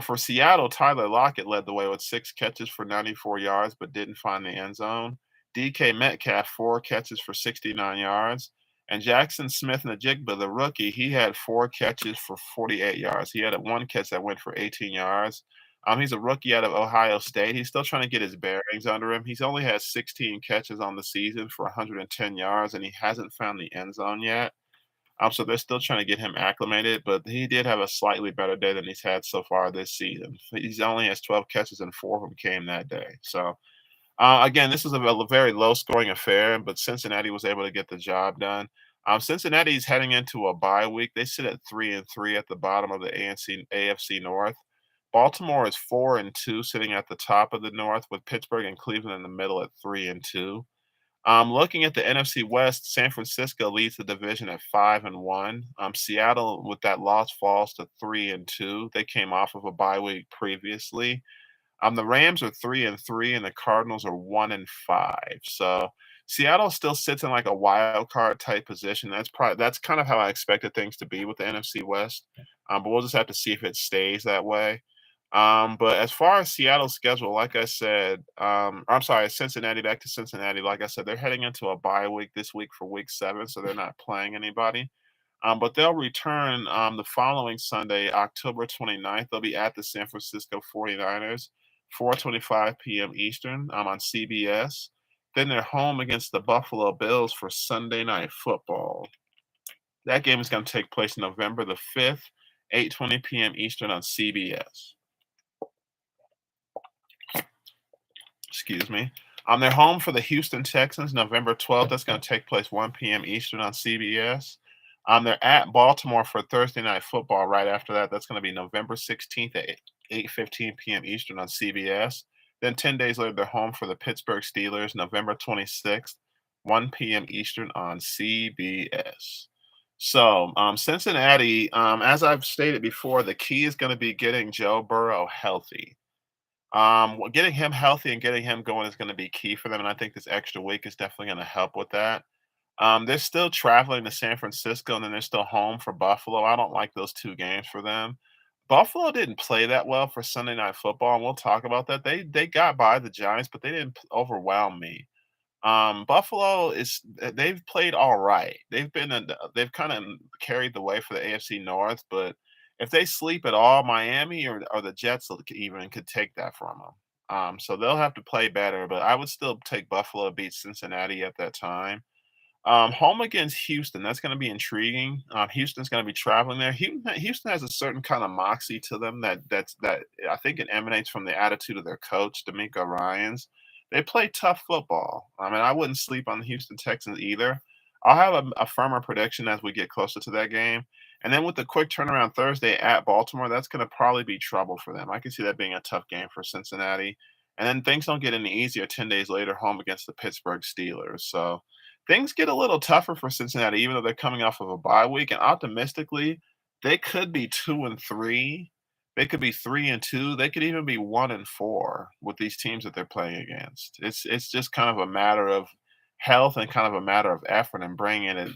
For Seattle, Tyler Lockett led the way with 6 catches for 94 yards, but didn't find the end zone. DK Metcalf, 4 catches for 69 yards. And Jackson Smith-Njigba, the rookie, he had 4 catches for 48 yards. He had one catch that went for 18 yards. He's a rookie out of Ohio State. He's still trying to get his bearings under him. He's only has 16 catches on the season for 110 yards, and he hasn't found the end zone yet. So they're still trying to get him acclimated, but he did have a slightly better day than he's had so far this season. He's only has 12 catches, and 4 of them came that day. So again, this is a very low-scoring affair, but Cincinnati was able to get the job done. Cincinnati's heading into a bye week. They sit at 3-3 at the bottom of the AFC North. Baltimore is 4-2, sitting at the top of the North, with Pittsburgh and Cleveland in the middle at 3-2. Looking at the NFC West, San Francisco leads the division at 5-1. Seattle, with that loss, falls to 3-2. They came off of a bye week previously. The Rams are 3-3, and the Cardinals are 1-5. So Seattle still sits in like a wild card type position. That's kind of how I expected things to be with the NFC West. But we'll just have to see if it stays that way. But as far as Seattle's schedule, like I said, I'm sorry, Cincinnati, back to Cincinnati. Like I said, they're heading into a bye week this week for week 7, so they're not playing anybody. But they'll return the following Sunday, October 29th. They'll be at the San Francisco 49ers, 4:25 p.m. Eastern on CBS. Then they're home against the Buffalo Bills for Sunday Night Football. That game is going to take place November the 5th, 8:20 p.m. Eastern on CBS. Excuse me. They're home for the Houston Texans November 12th. That's going to take place 1 p.m. Eastern on CBS. They're at Baltimore for Thursday Night Football right after that. That's going to be November 16th at 8:15 p.m. Eastern on CBS. Then 10 days later, they're home for the Pittsburgh Steelers November 26th, 1 p.m. Eastern on CBS. So, Cincinnati, as I've stated before, the key is going to be getting Joe Burrow healthy. Getting him healthy and getting him going is going to be key for them, and I think this extra week is definitely going to help with that. They're still traveling to San Francisco, and then they're still home for Buffalo. I don't like those 2 games for them. Buffalo didn't play that well for Sunday Night Football, and we'll talk about that. They got by the Giants, but they didn't overwhelm me. Buffalo is they've played all right. They've kind of carried the way for the AFC North, but if they sleep at all, Miami or the Jets even could take that from them. So they'll have to play better, but I would still take Buffalo to beat Cincinnati at that time. Home against Houston, that's going to be intriguing. Houston's going to be traveling there. Houston has a certain kind of moxie to them that I think it emanates from the attitude of their coach, D'Amico Ryans. They play tough football. I mean, I wouldn't sleep on the Houston Texans either. I'll have a firmer prediction as we get closer to that game. And then with the quick turnaround Thursday at Baltimore, that's going to probably be trouble for them. I can see that being a tough game for Cincinnati. And then things don't get any easier 10 days later, home against the Pittsburgh Steelers. So things get a little tougher for Cincinnati, even though they're coming off of a bye week. And optimistically, they could be 2-3. They could be 3-2. They could even be 1-4 with these teams that they're playing against. It's just kind of a matter of health and kind of a matter of effort and bringing it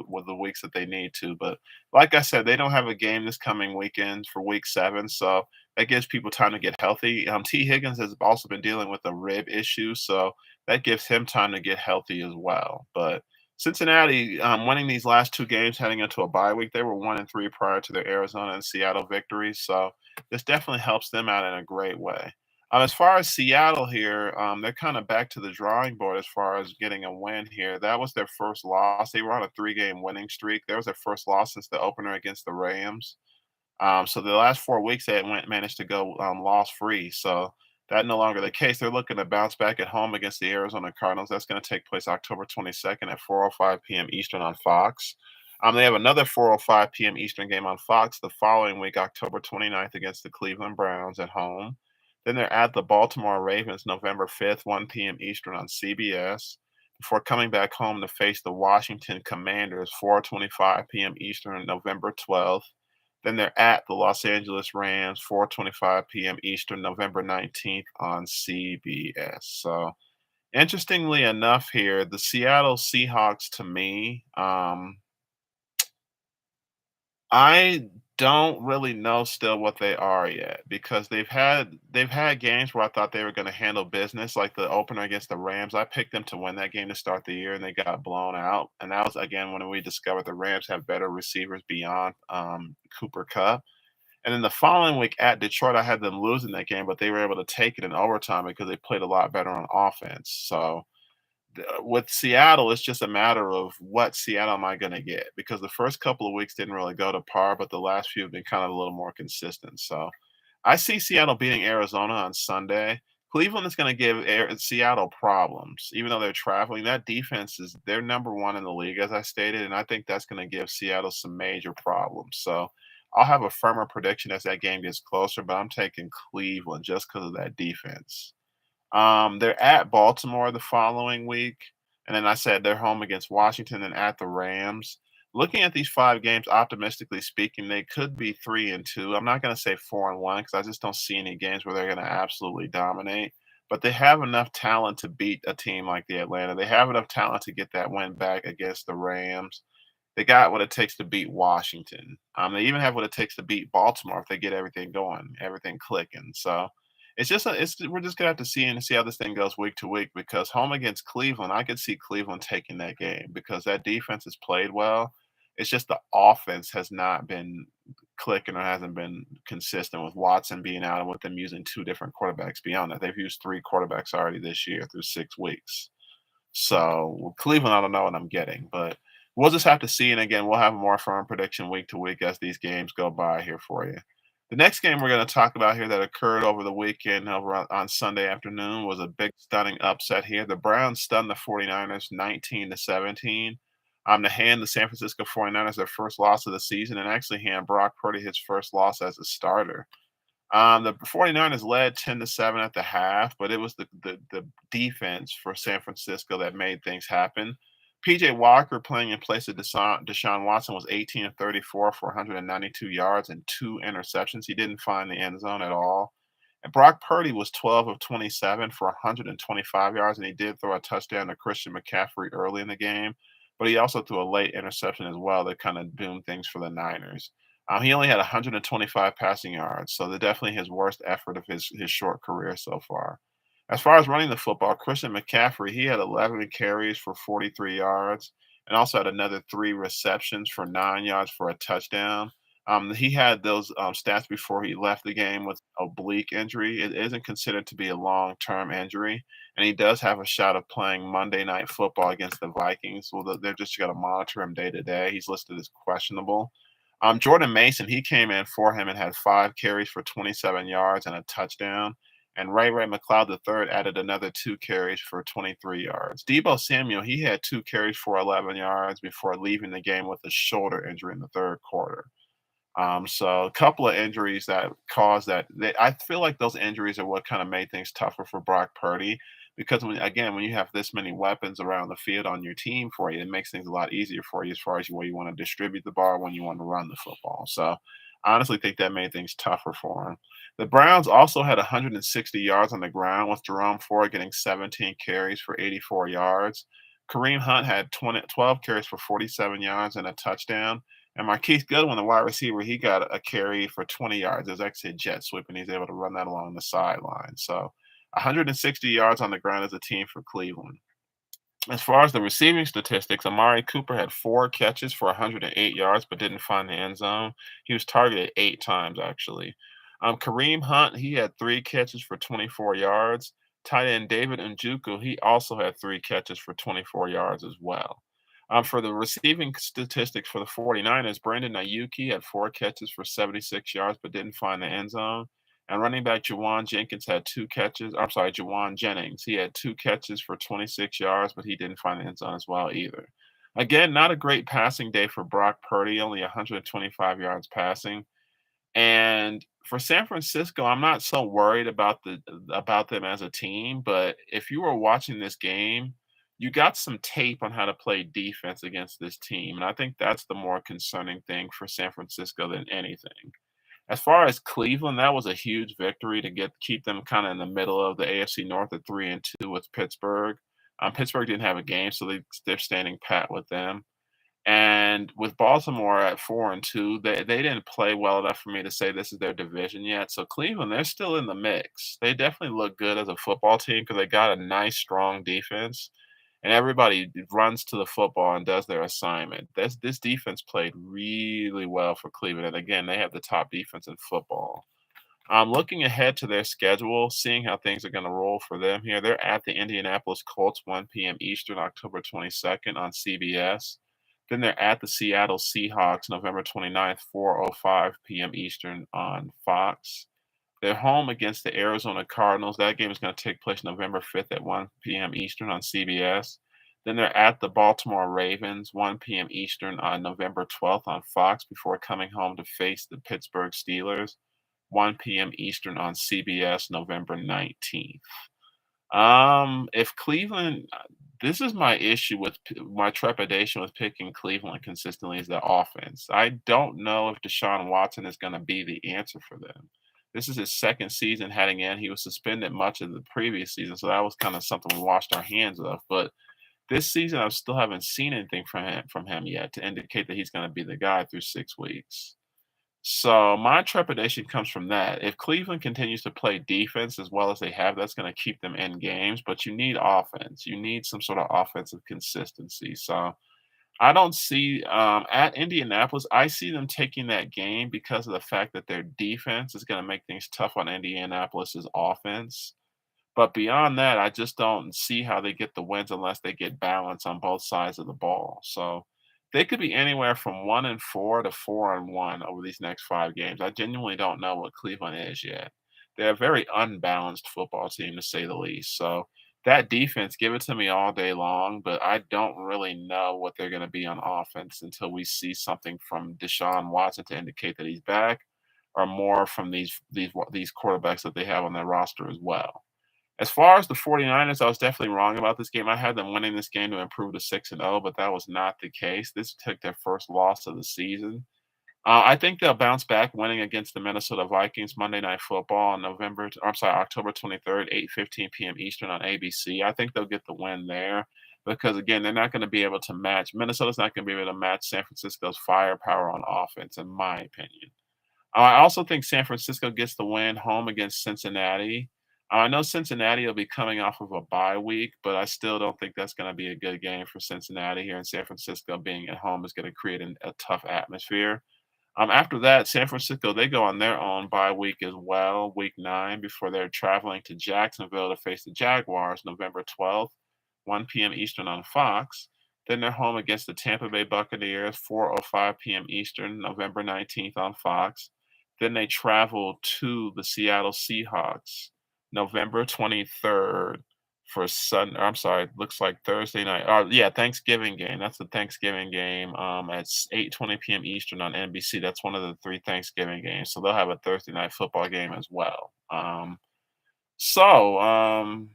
with the weeks that they need to. But like I said, they don't have a game this coming weekend for Week 7, so that gives people time to get healthy. T. Higgins has also been dealing with a rib issue, so that gives him time to get healthy as well. But Cincinnati, winning these last 2 games heading into a bye week, they were 1-3 prior to their Arizona and Seattle victories. So this definitely helps them out in a great way. As far as Seattle here, they're kind of back to the drawing board as far as getting a win here. That was their first loss. They were on a 3-game winning streak. That was their first loss since the opener against the Rams. So the last 4 weeks they had managed to go loss free. So that no longer the case. They're looking to bounce back at home against the Arizona Cardinals. That's going to take place October 22nd at 4:05 p.m. Eastern on Fox. They have another 4:05 p.m. Eastern game on Fox the following week, October 29th, against the Cleveland Browns at home. Then they're at the Baltimore Ravens November 5th, 1 p.m. Eastern on CBS, before coming back home to face the Washington Commanders, 4:25 p.m. Eastern, November 12th. Then they're at the Los Angeles Rams, 4:25 p.m. Eastern, November 19th on CBS. So, interestingly enough here, the Seattle Seahawks to me, I don't really know still what they are yet because they've had games where I thought they were going to handle business, like the opener against the Rams. I picked them to win that game to start the year, and they got blown out. And that was again when we discovered the Rams have better receivers beyond Cooper Cup. And then the following week at Detroit, I had them losing that game, but they were able to take it in overtime because they played a lot better on offense. So with Seattle, it's just a matter of what Seattle am I going to get because the first couple of weeks didn't really go to par, but the last few have been kind of a little more consistent. So I see Seattle beating Arizona on Sunday. Cleveland is going to give Seattle problems, even though they're traveling. That defense is they're number 1 in the league, as I stated, and I think that's going to give Seattle some major problems. So I'll have a firmer prediction as that game gets closer, but I'm taking Cleveland just because of that defense. They're at Baltimore the following week, and then I said they're home against Washington and at the Rams. Looking at these 5 games, optimistically speaking, they could be 3-2. I'm not going to say 4-1 because I just don't see any games where they're going to absolutely dominate. But they have enough talent to beat a team like the Atlanta. They have enough talent to get that win back against the Rams. They got what it takes to beat Washington. They even have what it takes to beat Baltimore if they get everything going, everything clicking. So we're just gonna have to see how this thing goes week to week because home against Cleveland, I could see Cleveland taking that game because that defense has played well. It's just the offense has not been clicking or hasn't been consistent with Watson being out and with them using 2 different quarterbacks beyond that. They've used 3 quarterbacks already this year through 6 weeks. So with Cleveland, I don't know what I'm getting, but we'll just have to see. And again, we'll have a more firm prediction week to week as these games go by here for you. The next game we're going to talk about here that occurred over the weekend over on Sunday afternoon was a big stunning upset here. The Browns stunned the 49ers 19-17. To hand the San Francisco 49ers their first loss of the season and actually hand Brock Purdy his first loss as a starter. The 49ers led 10-7 at the half, but it was the defense for San Francisco that made things happen. PJ Walker playing in place of Deshaun Watson was 18 of 34 for 192 yards and two interceptions. He didn't find the end zone at all. And Brock Purdy was 12 of 27 for 125 yards, and he did throw a touchdown to Christian McCaffrey early in the game, but he also threw a late interception as well that kind of boomed things for the Niners. He only had 125 passing yards, so they're definitely his worst effort of his short career so far. As far as running the football, Christian McCaffrey, he had 11 carries for 43 yards and also had another three receptions for 9 yards for a touchdown. He had those stats before he left the game with oblique injury. It isn't considered to be a long-term injury, and he does have a shot of playing Monday Night Football against the Vikings. So they're just going to monitor him day to day. He's listed as questionable. Jordan Mason, he came in for him and had 5 carries for 27 yards and a touchdown. And Ray McLeod III added another 2 carries for 23 yards. Debo Samuel, he had 2 carries for 11 yards before leaving the game with a shoulder injury in the third quarter. So a couple of injuries that caused that. I feel like those injuries are what kind of made things tougher for Brock Purdy because when you have this many weapons around the field on your team for you, it makes things a lot easier for you as far as where you want to distribute the ball when you want to run the football. So I honestly think that made things tougher for him. The Browns also had 160 yards on the ground with Jerome Ford getting 17 carries for 84 yards. Kareem Hunt had 12 carries for 47 yards and a touchdown. And Marquise Goodwin, the wide receiver, he got a carry for 20 yards. It was actually a jet sweep, and he's able to run that along the sideline. So 160 yards on the ground as a team for Cleveland. As far as the receiving statistics, Amari Cooper had 4 catches for 108 yards, but didn't find the end zone. He was targeted 8 times, actually. Kareem Hunt, he had 3 catches for 24 yards. Tight end David Njoku, he also had 3 catches for 24 yards as well. For the receiving statistics for the 49ers, Brandon Ayuki had 4 catches for 76 yards, but didn't find the end zone. And running back Juwan Jenkins had 2 catches. I'm sorry, Juwan Jennings. He had 2 catches for 26 yards, but he didn't find the end zone as well either. Again, not a great passing day for Brock Purdy, only 125 yards passing. And for San Francisco, I'm not so worried about them as a team, but if you were watching this game, you got some tape on how to play defense against this team, and I think that's the more concerning thing for San Francisco than anything. As far as Cleveland, that was a huge victory to keep them kind of in the middle of the AFC North at 3-2 with Pittsburgh. Pittsburgh didn't have a game, so they're standing pat with them. And with Baltimore at 4-2, they didn't play well enough for me to say this is their division yet. So Cleveland, they're still in the mix. They definitely look good as a football team because they got a nice, strong defense, and everybody runs to the football and does their assignment. This defense played really well for Cleveland, and again, they have the top defense in football. Looking ahead to their schedule, seeing how things are going to roll for them here, they're at the Indianapolis Colts, 1 p.m. Eastern, October 22nd on CBS. Then they're at the Seattle Seahawks, November 29th, 4:05 p.m. Eastern on Fox. They're home against the Arizona Cardinals. That game is going to take place November 5th at 1 p.m. Eastern on CBS. Then they're at the Baltimore Ravens, 1 p.m. Eastern on November 12th on Fox before coming home to face the Pittsburgh Steelers, 1 p.m. Eastern on CBS, November 19th. If Cleveland, this is my issue with my trepidation with picking Cleveland consistently is the offense. I don't know if Deshaun Watson is going to be the answer for them. This is his second season heading in. He was suspended much of the previous season, so that was kind of something we washed our hands of. But this season, I still haven't seen anything from him yet to indicate that he's going to be the guy through 6 weeks. So my trepidation comes from that. If Cleveland continues to play defense as well as they have, that's going to keep them in games. But you need offense. You need some sort of offensive consistency. So I don't see at Indianapolis. I see them taking that game because of the fact that their defense is going to make things tough on Indianapolis's offense. But beyond that, I just don't see how they get the wins unless they get balance on both sides of the ball. So they could be anywhere from 1-4 to 4-1 over these next 5 games. I genuinely don't know what Cleveland is yet. They're a very unbalanced football team, to say the least. So that defense, give it to me all day long, but I don't really know what they're going to be on offense until we see something from Deshaun Watson to indicate that he's back, or more from these quarterbacks that they have on their roster as well. As far as the 49ers, I was definitely wrong about this game. I had them winning this game to improve to 6-0, but that was not the case. This took their first loss of the season. I think they'll bounce back winning against the Minnesota Vikings Monday Night Football on October 23rd, 8:15 p.m. Eastern on ABC. I think they'll get the win there because again, they're not going to be able to match Minnesota's not going to be able to match San Francisco's firepower on offense, in my opinion. I also think San Francisco gets the win home against Cincinnati. I know Cincinnati will be coming off of a bye week, but I still don't think that's going to be a good game for Cincinnati here in San Francisco. Being at home is going to create a tough atmosphere. After that, San Francisco, they go on their own bye week as well, week 9, before they're traveling to Jacksonville to face the Jaguars November 12th, 1 p.m. Eastern on Fox. Then they're home against the Tampa Bay Buccaneers, 4:05 p.m. Eastern, November 19th on Fox. Then they travel to the Seattle Seahawks, November 23rd for looks like Thursday night. Yeah, Thanksgiving game. That's the Thanksgiving game at 8:20 p.m. Eastern on NBC. That's one of the 3 Thanksgiving games. So they'll have a Thursday night football game as well. So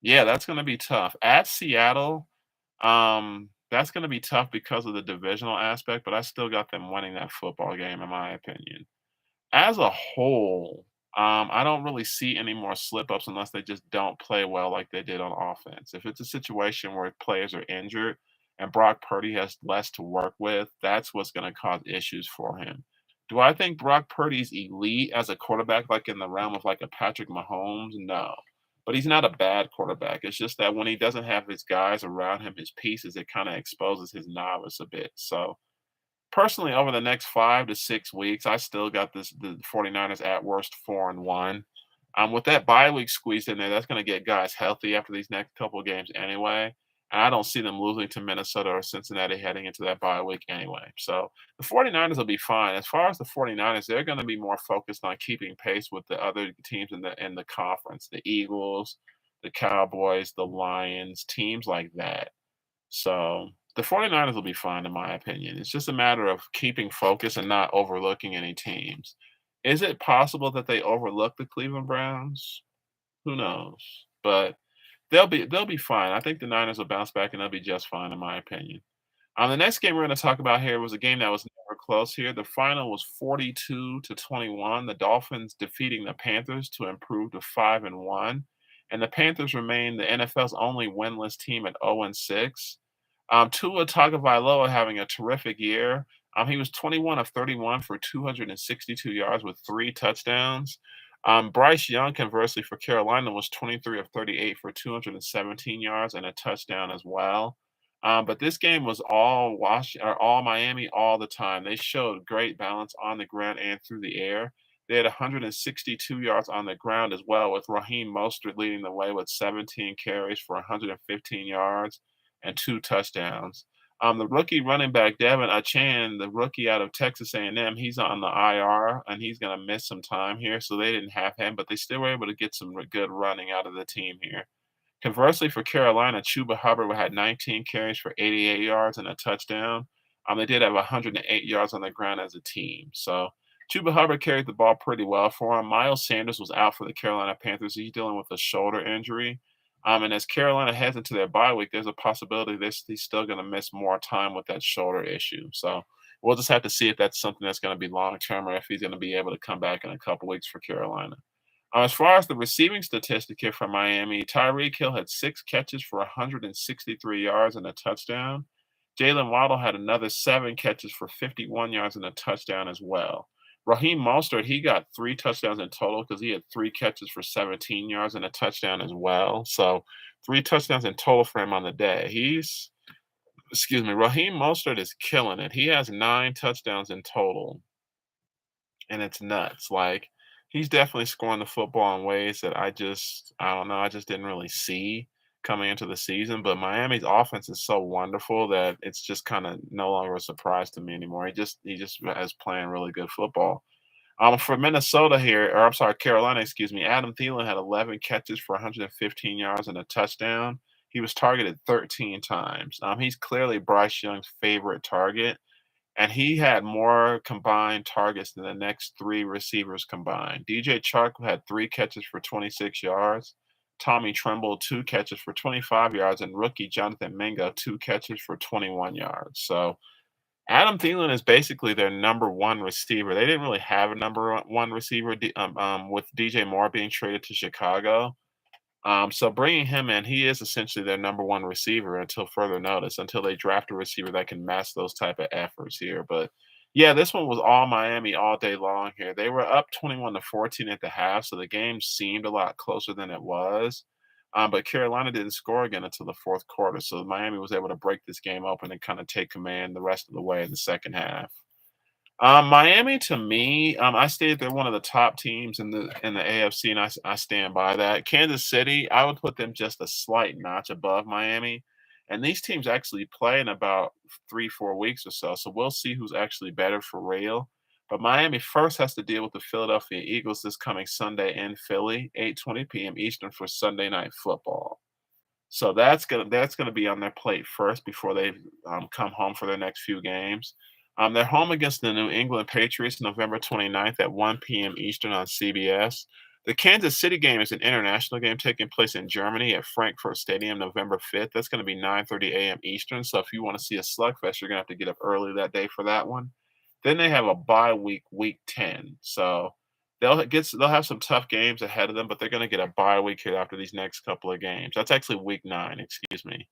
yeah, that's going to be tough. At Seattle, that's going to be tough because of the divisional aspect, but I still got them winning that football game in my opinion. As a whole, I don't really see any more slip ups unless they just don't play well like they did on offense. If it's a situation where players are injured and Brock Purdy has less to work with, that's what's going to cause issues for him. Do I think Brock Purdy's elite as a quarterback, like in the realm of like a Patrick Mahomes? No. But he's not a bad quarterback. It's just that when he doesn't have his guys around him, his pieces, it kind of exposes his novice a bit. So personally, over the next 5 to 6 weeks, I still got the 49ers at worst 4-1. With that bye week squeezed in there, that's going to get guys healthy after these next couple of games anyway. And I don't see them losing to Minnesota or Cincinnati heading into that bye week anyway. So the 49ers will be fine. As far as the 49ers, they're going to be more focused on keeping pace with the other teams in the conference, the Eagles, the Cowboys, the Lions, teams like that. So the 49ers will be fine, in my opinion. It's just a matter of keeping focus and not overlooking any teams. Is it possible that they overlook the Cleveland Browns? Who knows? But they'll be fine. I think the Niners will bounce back and they'll be just fine, in my opinion. The next game we're going to talk about here was a game that was never close here. The final was 42-21. The Dolphins defeating the Panthers to improve to 5-1. And the Panthers remain the NFL's only winless team at 0-6. Tua Tagovailoa having a terrific year. He was 21 of 31 for 262 yards with 3 touchdowns. Bryce Young, conversely, for Carolina, was 23 of 38 for 217 yards and a touchdown as well. But this game was all Miami all the time. They showed great balance on the ground and through the air. They had 162 yards on the ground as well, with Raheem Mostert leading the way with 17 carries for 115 yards and 2 touchdowns. The rookie running back Devin Achane, the rookie out of Texas A&M, he's on the IR and he's going to miss some time here, so they didn't have him, but they still were able to get some good running out of the team here. Conversely, for Carolina, Chuba Hubbard had 19 carries for 88 yards and a touchdown. They did have 108 yards on the ground as a team. So Chuba Hubbard carried the ball pretty well for him. Miles Sanders was out for the Carolina Panthers. He's dealing with a shoulder injury. And as Carolina heads into their bye week, there's a possibility he's still going to miss more time with that shoulder issue. So we'll just have to see if that's something that's going to be long-term or if he's going to be able to come back in a couple weeks for Carolina. As far as the receiving statistic here for Miami, Tyreek Hill had 6 catches for 163 yards and a touchdown. Jalen Waddle had another 7 catches for 51 yards and a touchdown as well. Raheem Mostert, he got 3 touchdowns in total because he had 3 catches for 17 yards and a touchdown as well. So 3 touchdowns in total for him on the day. Raheem Mostert is killing it. He has 9 touchdowns in total, and it's nuts. Like, he's definitely scoring the football in ways that I don't know, I just didn't really see coming into the season. But Miami's offense is so wonderful that it's just kind of no longer a surprise to me anymore. He just is playing really good football. For Minnesota here, or I'm sorry, Carolina, Adam Thielen had 11 catches for 115 yards and a touchdown. He was targeted 13 times. He's clearly Bryce Young's favorite target. and he had more combined targets than the next three receivers combined. DJ Chark had 3 catches for 26 yards. Tommy Tremble, 2 catches for 25 yards, and rookie Jonathan Mingo, 2 catches for 21 yards. So Adam Thielen is basically their number one receiver. They didn't really have a number one receiver with DJ Moore being traded to Chicago. So bringing him in, he is essentially their number one receiver until further notice, until they draft a receiver that can match those type of efforts here. But yeah, this one was all Miami all day long here. They were up 21-14 at the half, so the game seemed a lot closer than it was. But Carolina didn't score again until the fourth quarter, so Miami was able to break this game open and kind of take command the rest of the way in the second half. Miami to me, I stated they're one of the top teams in the AFC, and I stand by that. Kansas City, I would put them just a slight notch above Miami, and these teams actually play in about 3-4 weeks or so. So we'll see who's actually better for real. But Miami first has to deal with the Philadelphia Eagles this coming Sunday in Philly, 8:20 p.m. Eastern for Sunday Night Football. So that's gonna be on their plate first before they come home for their next few games. They're home against the New England Patriots November 29th at 1 p.m. Eastern on CBS. The Kansas City game is an international game taking place in Germany at Frankfurt Stadium November 5th. That's going to be 9:30 a.m. Eastern. So if you want to see a slugfest, you're going to have to get up early that day for that one. Then they have a bye week, week 10. So they'll have some tough games ahead of them, but they're going to get a bye week here after these next couple of games. That's actually week 9, excuse me.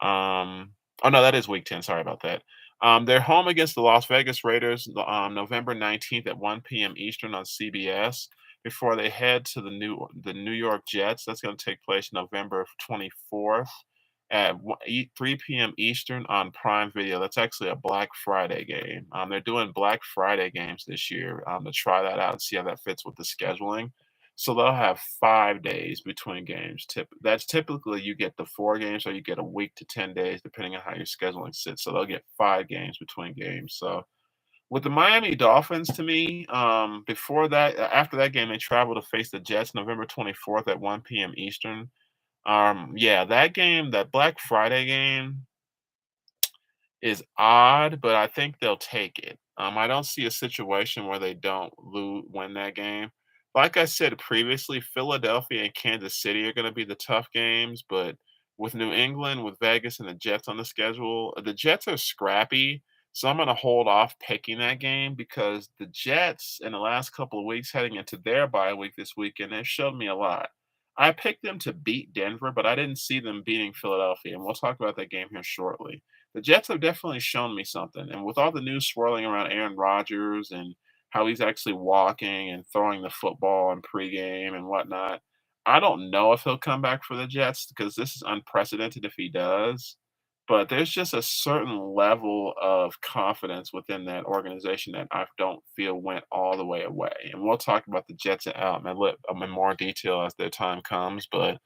Oh no, that is week 10. Sorry about that. They're home against the Las Vegas Raiders November 19th at 1 p.m. Eastern on CBS before they head to the New York Jets. That's going to take place November 24th at 3 p.m. Eastern on Prime Video. That's actually a Black Friday game. They're doing Black Friday games this year to try that out and see how that fits with the scheduling. So they'll have 5 days between games. That's typically you get the 4 games, or you get a week to 10 days, depending on how your scheduling sits. So they'll get 5 games between games. So with the Miami Dolphins, to me, before that, after that game, they travel to face the Jets November 24th at 1 p.m. Eastern. Yeah, that game, that Black Friday game, is odd, but I think they'll take it. I don't see a situation where they don't win that game. Like I said previously, Philadelphia and Kansas City are going to be the tough games, but with New England, with Vegas, and the Jets on the schedule, the Jets are scrappy. So I'm going to hold off picking that game because the Jets, in the last couple of weeks heading into their bye week this weekend, they've showed me a lot. I picked them to beat Denver, but I didn't see them beating Philadelphia, and we'll talk about that game here shortly. The Jets have definitely shown me something, and with all the news swirling around Aaron Rodgers and how he's actually walking and throwing the football in pregame and whatnot, I don't know if he'll come back for the Jets because this is unprecedented if he does. But there's just a certain level of confidence within that organization that I don't feel went all the way away. And we'll talk about the Jets in more detail as their time comes. But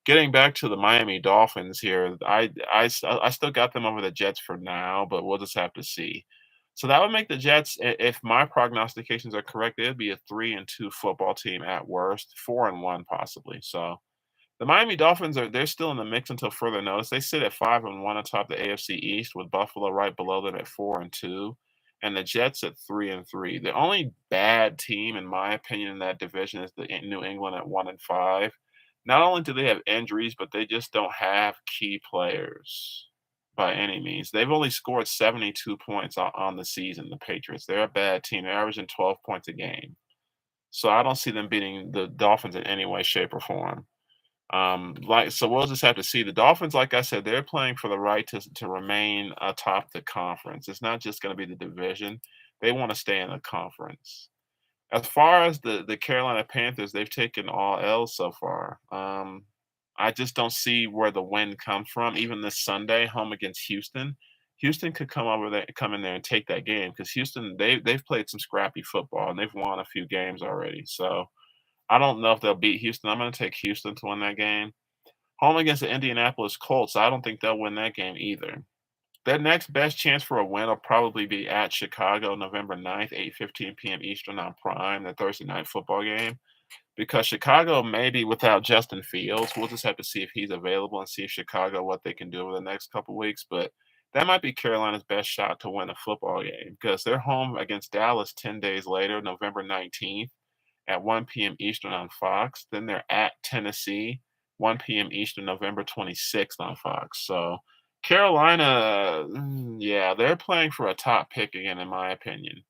getting back to the Miami Dolphins here, I still got them over the Jets for now, but we'll just have to see. So that would make the Jets, if my prognostications are correct, they'd be a 3-2 football team at worst, 4-1 possibly. So the Miami Dolphins they're still in the mix until further notice. They sit at 5-1 atop the AFC East, with Buffalo right below them at 4-2, and the Jets at 3-3. The only bad team, in my opinion, in that division is the New England at 1-5. Not only do they have injuries, but they just don't have key players by any means. They've only scored 72 points on the season. The Patriots, they're a bad team. They're averaging 12 points a game. So I don't see them beating the Dolphins in any way, shape, or form. So we'll just have to see. The Dolphins, like I said, they're playing for the right to remain atop the conference. It's not just going to be the division; they want to stay in the conference. As far as the Carolina Panthers, they've taken all L's so far. I just don't see where the win comes from. Even this Sunday, home against Houston, Houston could come in there and take that game because Houston they've played some scrappy football and they've won a few games already. So I don't know if they'll beat Houston. I'm going to take Houston to win that game. Home against the Indianapolis Colts, I don't think they'll win that game either. Their next best chance for a win will probably be at Chicago, November 9th, 8:15 p.m. Eastern on Prime, the Thursday night football game. Because Chicago may be without Justin Fields. We'll just have to see if he's available and see if Chicago what they can do over the next couple weeks. But that might be Carolina's best shot to win a football game because they're home against Dallas 10 days later, November 19th at 1 p.m. Eastern on Fox. Then they're at Tennessee, 1 p.m. Eastern, November 26th on Fox. So Carolina, yeah, they're playing for a top pick again, in my opinion,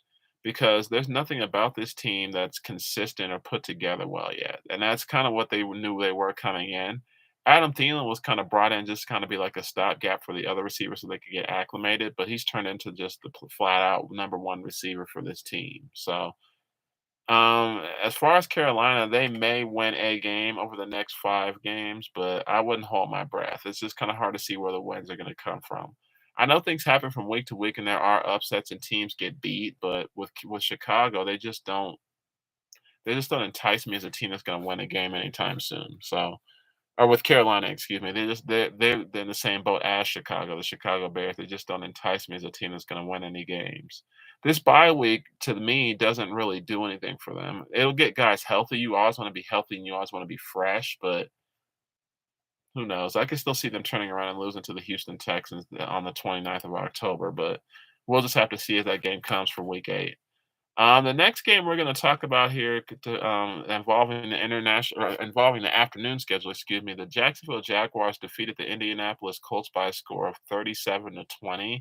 because there's nothing about this team that's consistent or put together well yet. And that's kind of what they knew they were coming in. Adam Thielen was kind of brought in just kind of be like a stopgap for the other receivers so they could get acclimated, but he's turned into just the flat out number one receiver for this team. So, as far as Carolina, they may win a game over the next 5 games, but I wouldn't hold my breath. It's just kinda hard to see where the wins are gonna come from. I know things happen from week to week and there are upsets and teams get beat, but with Chicago, they just don't entice me as a team that's gonna win a game anytime soon. So or with Carolina, excuse me. They're in the same boat as Chicago, the Chicago Bears. They just don't entice me as a team that's gonna win any games. This bye week, to me, doesn't really do anything for them. It'll get guys healthy. You always wanna be healthy and you always wanna be fresh, but who knows? I can still see them turning around and losing to the Houston Texans on the 29th of October, but we'll just have to see as that game comes for week 8. The next game we're going to talk about here, involving the involving the afternoon schedule. Excuse me. The Jacksonville Jaguars defeated the Indianapolis Colts by a score of 37-20.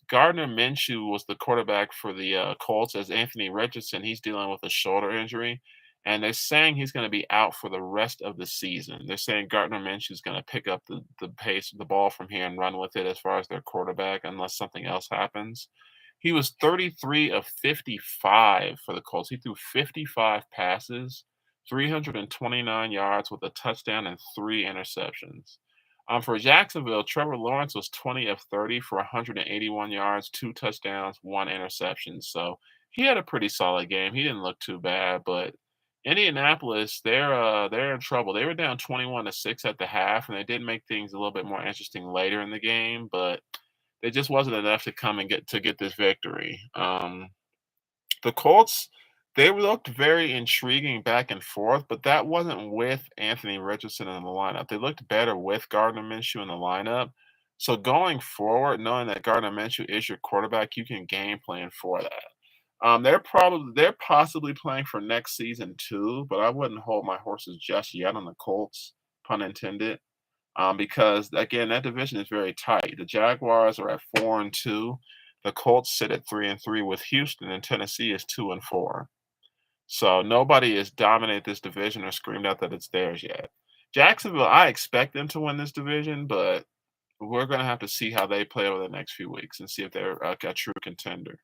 Gardner Minshew was the quarterback for the Colts, as Anthony Richardson, he's dealing with a shoulder injury, and they're saying he's going to be out for the rest of the season. They're saying Gardner Minshew is going to pick up the pace of the ball from here and run with it as far as their quarterback, unless something else happens. He was 33 of 55 for the Colts. He threw 55 passes, 329 yards with a touchdown and 3 interceptions. For Jacksonville, Trevor Lawrence was 20 of 30 for 181 yards, 2 touchdowns, 1 interception. So he had a pretty solid game. He didn't look too bad, but Indianapolis, they're in trouble. They were down 21-6 at the half, and they did make things a little bit more interesting later in the game, but it just wasn't enough to come and get this victory. The Colts, they looked very intriguing back and forth, but that wasn't with Anthony Richardson in the lineup. They looked better with Gardner Minshew in the lineup. So going forward, knowing that Gardner Minshew is your quarterback, you can game plan for that. They're possibly playing for next season too, but I wouldn't hold my horses just yet on the Colts, pun intended, because again, that division is very tight. The Jaguars are at 4-2. The Colts sit at 3-3 with Houston, and Tennessee is 2-4. So nobody has dominated this division or screamed out that it's theirs yet. Jacksonville, I expect them to win this division, but we're going to have to see how they play over the next few weeks and see if they're a true contender.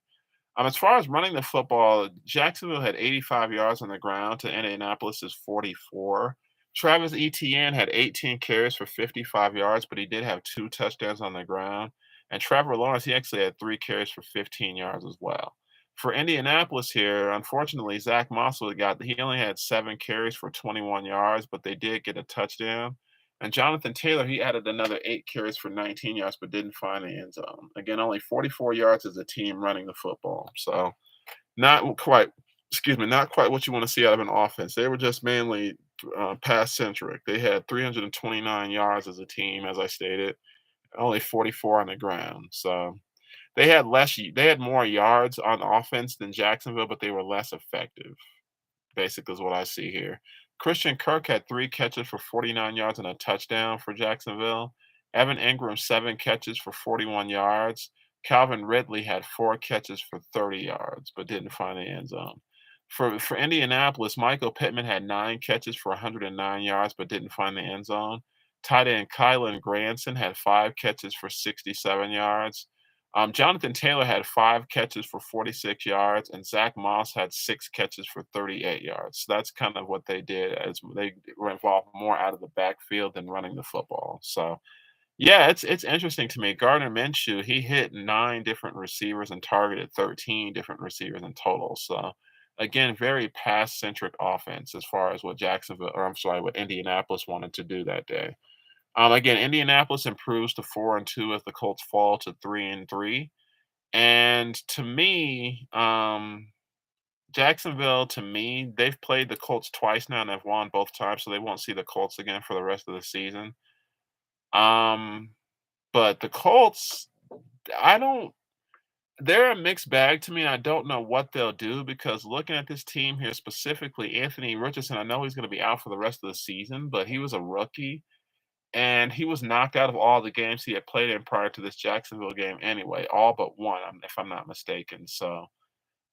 As far as running the football, Jacksonville had 85 yards on the ground to Indianapolis's 44. Travis Etienne had 18 carries for 55 yards, but he did have 2 touchdowns on the ground. And Trevor Lawrence, he actually had 3 carries for 15 yards as well. For Indianapolis here, unfortunately, Zach Moss he only had 7 carries for 21 yards, but they did get a touchdown. And Jonathan Taylor, he added another 8 carries for 19 yards, but didn't find the end zone. Again, only 44 yards as a team running the football. So not quite, excuse me, not quite what you want to see out of an offense. They were just mainly pass centric. They had 329 yards as a team, as I stated, only 44 on the ground. So they had more yards on offense than Jacksonville, but they were less effective. Basically, is what I see here. Christian Kirk had 3 catches for 49 yards and a touchdown for Jacksonville. Evan Ingram, 7 catches for 41 yards. Calvin Ridley had 4 catches for 30 yards, but didn't find the end zone. For Indianapolis, Michael Pittman had 9 catches for 109 yards, but didn't find the end zone. Tight end Kylan Granson had 5 catches for 67 yards. Jonathan Taylor had 5 catches for 46 yards, and Zach Moss had 6 catches for 38 yards. So that's kind of what they did, as they were involved more out of the backfield than running the football. So yeah, it's interesting to me. Gardner Minshew, he hit 9 different receivers and targeted 13 different receivers in total. So again, very pass centric offense as far as what Indianapolis wanted to do that day. Again, Indianapolis improves to 4-2 as the Colts fall to 3-3. And to me, Jacksonville, to me, they've played the Colts twice now and they've won both times, so they won't see the Colts again for the rest of the season. Um, But the Colts, I don't they're a mixed bag to me. I don't know what they'll do because looking at this team here specifically, Anthony Richardson, I know he's going to be out for the rest of the season, but he was a rookie and he was knocked out of all the games he had played in prior to this Jacksonville game anyway, all but one, if I'm not mistaken. So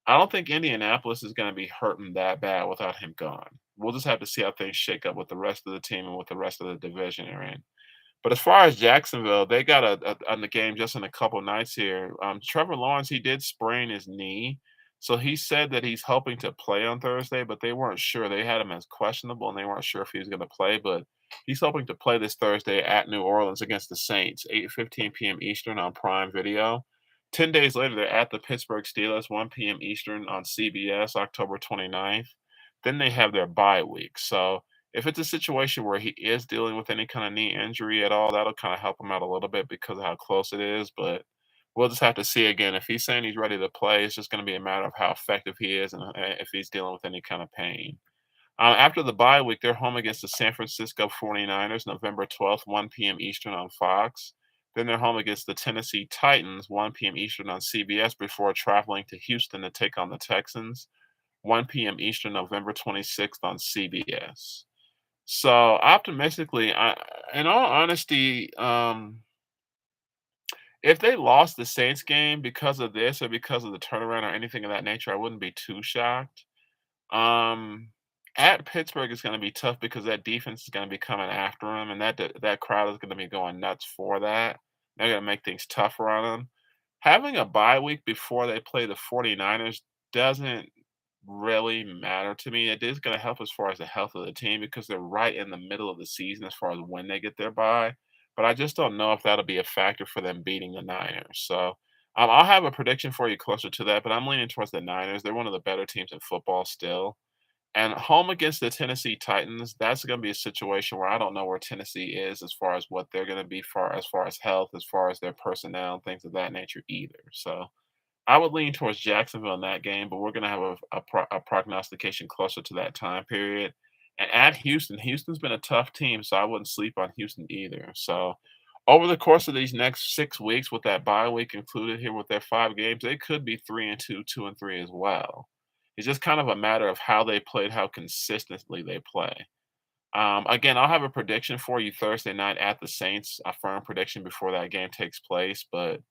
I don't think Indianapolis is going to be hurting that bad without him gone. We'll just have to see how things shake up with the rest of the team and with the rest of the division they're in. But as far as Jacksonville, they got on the game just in a couple nights here. Trevor Lawrence, he did sprain his knee, so he said that he's hoping to play on Thursday, but they weren't sure. They had him as questionable, and they weren't sure if he was going to play. But he's hoping to play this Thursday at New Orleans against the Saints, 8:15 p.m. Eastern on Prime Video. 10 days later, they're at the Pittsburgh Steelers, 1 p.m. Eastern on CBS, October 29th. Then they have their bye week. So if it's a situation where he is dealing with any kind of knee injury at all, that'll kind of help him out a little bit because of how close it is. But we'll just have to see again. If he's saying he's ready to play, it's just going to be a matter of how effective he is and if he's dealing with any kind of pain. After the bye week, they're home against the San Francisco 49ers, November 12th, 1 p.m. Eastern on Fox. Then they're home against the Tennessee Titans, 1 p.m. Eastern on CBS, before traveling to Houston to take on the Texans, 1 p.m. Eastern, November 26th on CBS. So optimistically, in all honesty, if they lost the Saints game because of this or because of the turnaround or anything of that nature, I wouldn't be too shocked. Um, at Pittsburgh is going to be tough because that defense is going to be coming after them, and that crowd is going to be going nuts for that. They're going to make things tougher on them. Having a bye week before they play the 49ers doesn't really matter to me. It is going to help as far as the health of the team because they're right in the middle of the season as far as when they get their bye. But I just don't know if that'll be a factor for them beating the Niners. So I'll have a prediction for you closer to that, but I'm leaning towards the Niners. They're one of the better teams in football still. And home against the Tennessee Titans, that's going to be a situation where I don't know where Tennessee is as far as what they're going to be as far as health, as far as their personnel, things of that nature either. So I would lean towards Jacksonville in that game, but we're going to have a prognostication closer to that time period. And at Houston, Houston's been a tough team, so I wouldn't sleep on Houston either. So over the course of these next 6 weeks, with that bye week included here with their 5 games, they could be 3-2, 2-3 as well. It's just kind of a matter of how they played, how consistently they play. Again, I'll have a prediction for you Thursday night at the Saints, a firm prediction before that game takes place, but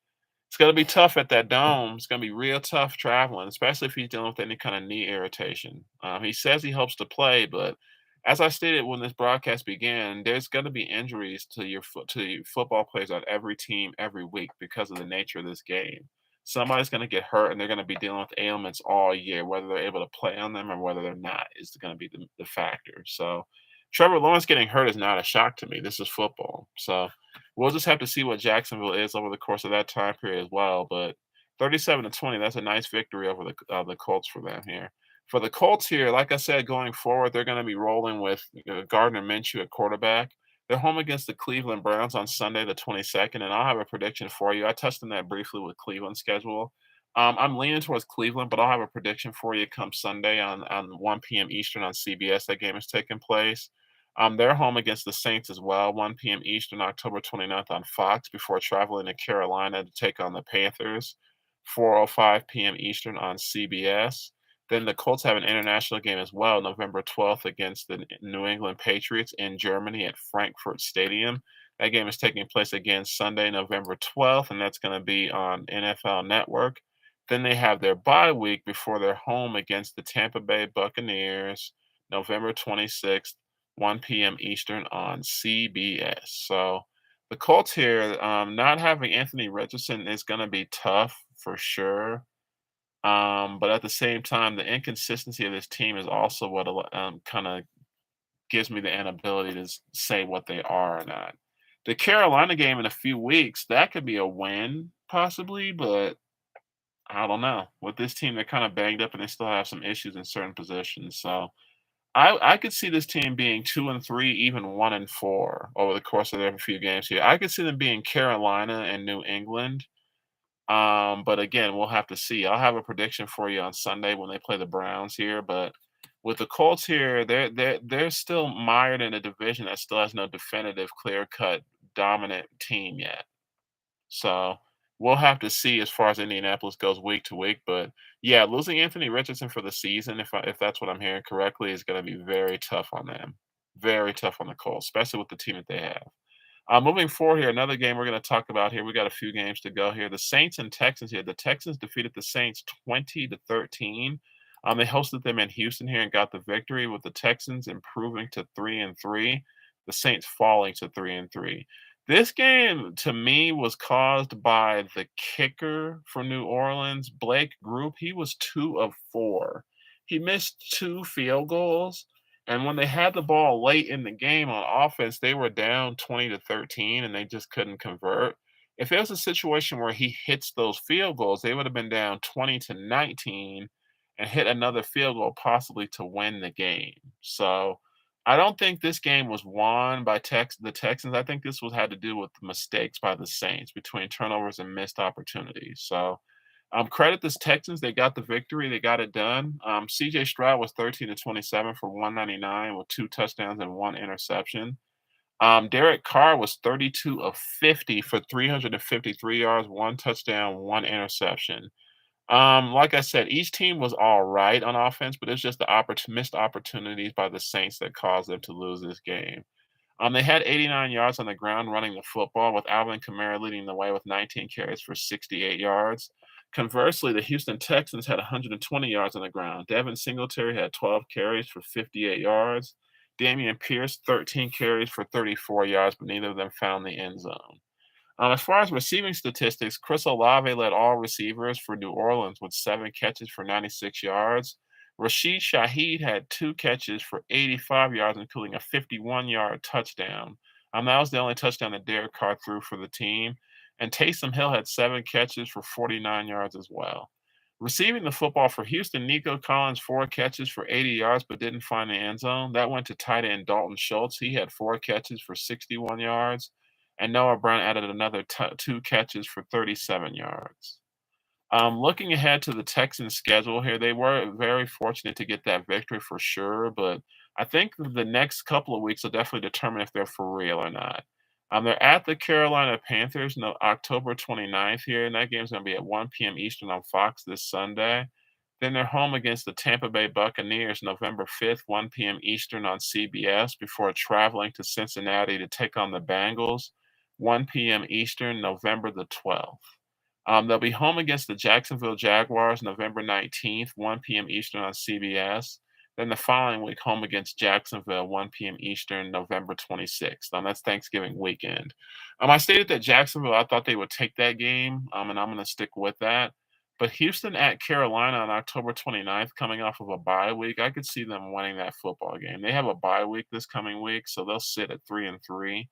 it's gonna be tough at that dome. It's gonna be real tough traveling, especially if he's dealing with any kind of knee irritation. He says he hopes to play, but as I stated when this broadcast began, there's gonna be injuries to your football players on every team every week because of the nature of this game. Somebody's gonna get hurt, and they're gonna be dealing with ailments all year. Whether they're able to play on them or whether they're not is gonna be the factor. So, Trevor Lawrence getting hurt is not a shock to me. This is football. So we'll just have to see what Jacksonville is over the course of that time period as well. But 37-20, that's a nice victory over the Colts for them here. For the Colts here, like I said, going forward, they're going to be rolling with Gardner Minshew at quarterback. They're home against the Cleveland Browns on Sunday, the 22nd, and I'll have a prediction for you. I touched on that briefly with Cleveland's schedule. I'm leaning towards Cleveland, but I'll have a prediction for you come Sunday on 1 p.m. Eastern on CBS. That game is taking place. They're home against the Saints as well, 1 p.m. Eastern, October 29th on Fox, before traveling to Carolina to take on the Panthers, 4:05 p.m. Eastern on CBS. Then the Colts have an international game as well, November 12th against the New England Patriots in Germany at Frankfurt Stadium. That game is taking place again Sunday, November 12th, and that's going to be on NFL Network. Then they have their bye week before they're home against the Tampa Bay Buccaneers, November 26th, 1 p.m. Eastern on CBS. So the Colts here, not having Anthony Richardson is going to be tough for sure. But at the same time, the inconsistency of this team is also what kind of gives me the inability to say what they are or not. The Carolina game in a few weeks, that could be a win possibly, but I don't know. With this team, they're kind of banged up and they still have some issues in certain positions. So I could see this team being 2-3, even 1-4 over the course of their few games here. I could see them being Carolina and New England. But again, we'll have to see. I'll have a prediction for you on Sunday when they play the Browns here. But with the Colts here, they're still mired in a division that still has no definitive, clear cut, dominant team yet. So we'll have to see as far as Indianapolis goes week to week. But yeah, losing Anthony Richardson for the season, if that's what I'm hearing correctly, is going to be very tough on them. Very tough on the Colts, especially with the team that they have. Moving forward here, another game we're going to talk about here. We got a few games to go here. The Saints and Texans here. The Texans defeated the Saints 20-13. They hosted them in Houston here and got the victory, with the Texans improving to 3-3. The Saints falling to 3-3. This game to me was caused by the kicker for New Orleans, Blake Group. He was 2 of 4. He missed 2 field goals. And when they had the ball late in the game on offense, they were down 20-13 and they just couldn't convert. If it was a situation where he hits those field goals, they would have been down 20-19 and hit another field goal possibly to win the game. So I don't think this game was won by the Texans. I think this had to do with mistakes by the Saints between turnovers and missed opportunities. So credit the Texans. They got the victory. They got it done. CJ Stroud was 13-27 for 199 with 2 touchdowns and 1 interception. Derek Carr was 32 of 50 for 353 yards, 1 touchdown, 1 interception. Like I said, each team was all right on offense, but it's just the missed opportunities by the Saints that caused them to lose this game. They had 89 yards on the ground running the football, with Alvin Kamara leading the way with 19 carries for 68 yards. Conversely, the Houston Texans had 120 yards on the ground. Devin Singletary had 12 carries for 58 yards. Damian Pierce, 13 carries for 34 yards, but neither of them found the end zone. As far as receiving statistics, Chris Olave led all receivers for New Orleans with 7 catches for 96 yards. Rashid Shaheed had 2 catches for 85 yards, including a 51-yard touchdown. That was the only touchdown that Derek Carr threw for the team. And Taysom Hill had 7 catches for 49 yards as well. Receiving the football for Houston, Nico Collins, 4 catches for 80 yards, but didn't find the end zone. That went to tight end Dalton Schultz. He had 4 catches for 61 yards. And Noah Brown added another 2 catches for 37 yards. Looking ahead to the Texans' schedule here, they were very fortunate to get that victory for sure, but I think the next couple of weeks will definitely determine if they're for real or not. They're at the Carolina Panthers no October 29th here, and that game's going to be at 1 p.m. Eastern on Fox this Sunday. Then they're home against the Tampa Bay Buccaneers November 5th, 1 p.m. Eastern on CBS, before traveling to Cincinnati to take on the Bengals, 1 p.m. Eastern, November the 12th. They'll be home against the Jacksonville Jaguars November 19th, 1 p.m. Eastern on CBS. Then the following week, home against Jacksonville, 1 p.m. Eastern, November 26th. That's Thanksgiving weekend. I stated that Jacksonville, I thought they would take that game, and I'm going to stick with that. But Houston at Carolina on October 29th, coming off of a bye week, I could see them winning that football game. They have a bye week this coming week, so they'll sit at 3-3.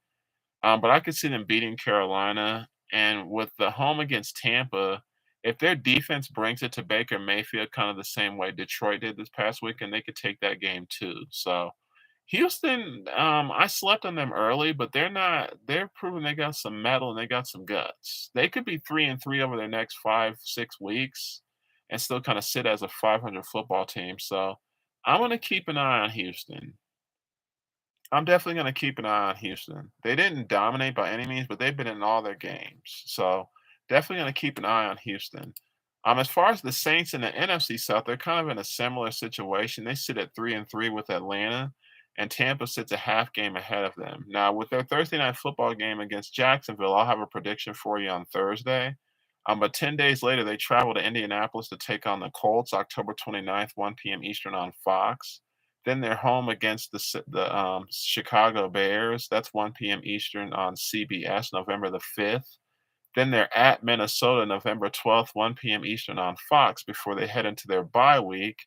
But I could see them beating Carolina. And with the home against Tampa, if their defense brings it to Baker Mayfield kind of the same way Detroit did this past weekend, they could take that game too. So Houston, I slept on them early, but they're proving they got some mettle and they got some guts. They could be 3-3 over their next 5-6 weeks and still kind of sit as a 500 football team. So I'm going to keep an eye on Houston. I'm definitely going to keep an eye on Houston. They didn't dominate by any means, but they've been in all their games. So definitely going to keep an eye on Houston. As far as the Saints in the NFC South, they're kind of in a similar situation. They sit at 3-3 with Atlanta, and Tampa sits a half game ahead of them. Now, with their Thursday night football game against Jacksonville, I'll have a prediction for you on Thursday. But 10 days later, they travel to Indianapolis to take on the Colts, October 29th, 1 p.m. Eastern on Fox. Then they're home against the Chicago Bears. That's 1 p.m. Eastern on CBS, November the 5th. Then they're at Minnesota, November 12th, 1 p.m. Eastern on Fox before they head into their bye week.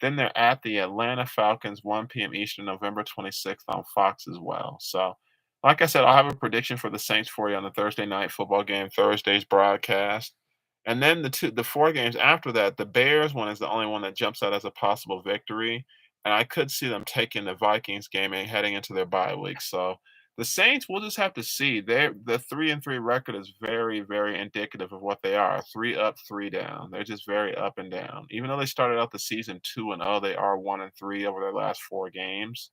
Then they're at the Atlanta Falcons, 1 p.m. Eastern, November 26th on Fox as well. So, like I said, I'll have a prediction for the Saints for you on the Thursday night football game, Thursday's broadcast. And then the 4 games after that, the Bears one is the only one that jumps out as a possible victory. And I could see them taking the Vikings game and heading into their bye week. So the Saints, we'll just have to see. The 3-3 record is very, very indicative of what they are. 3 up, 3 down. They're just very up and down. Even though they started out the season 2-0, they are 1-3 over their last 4 games.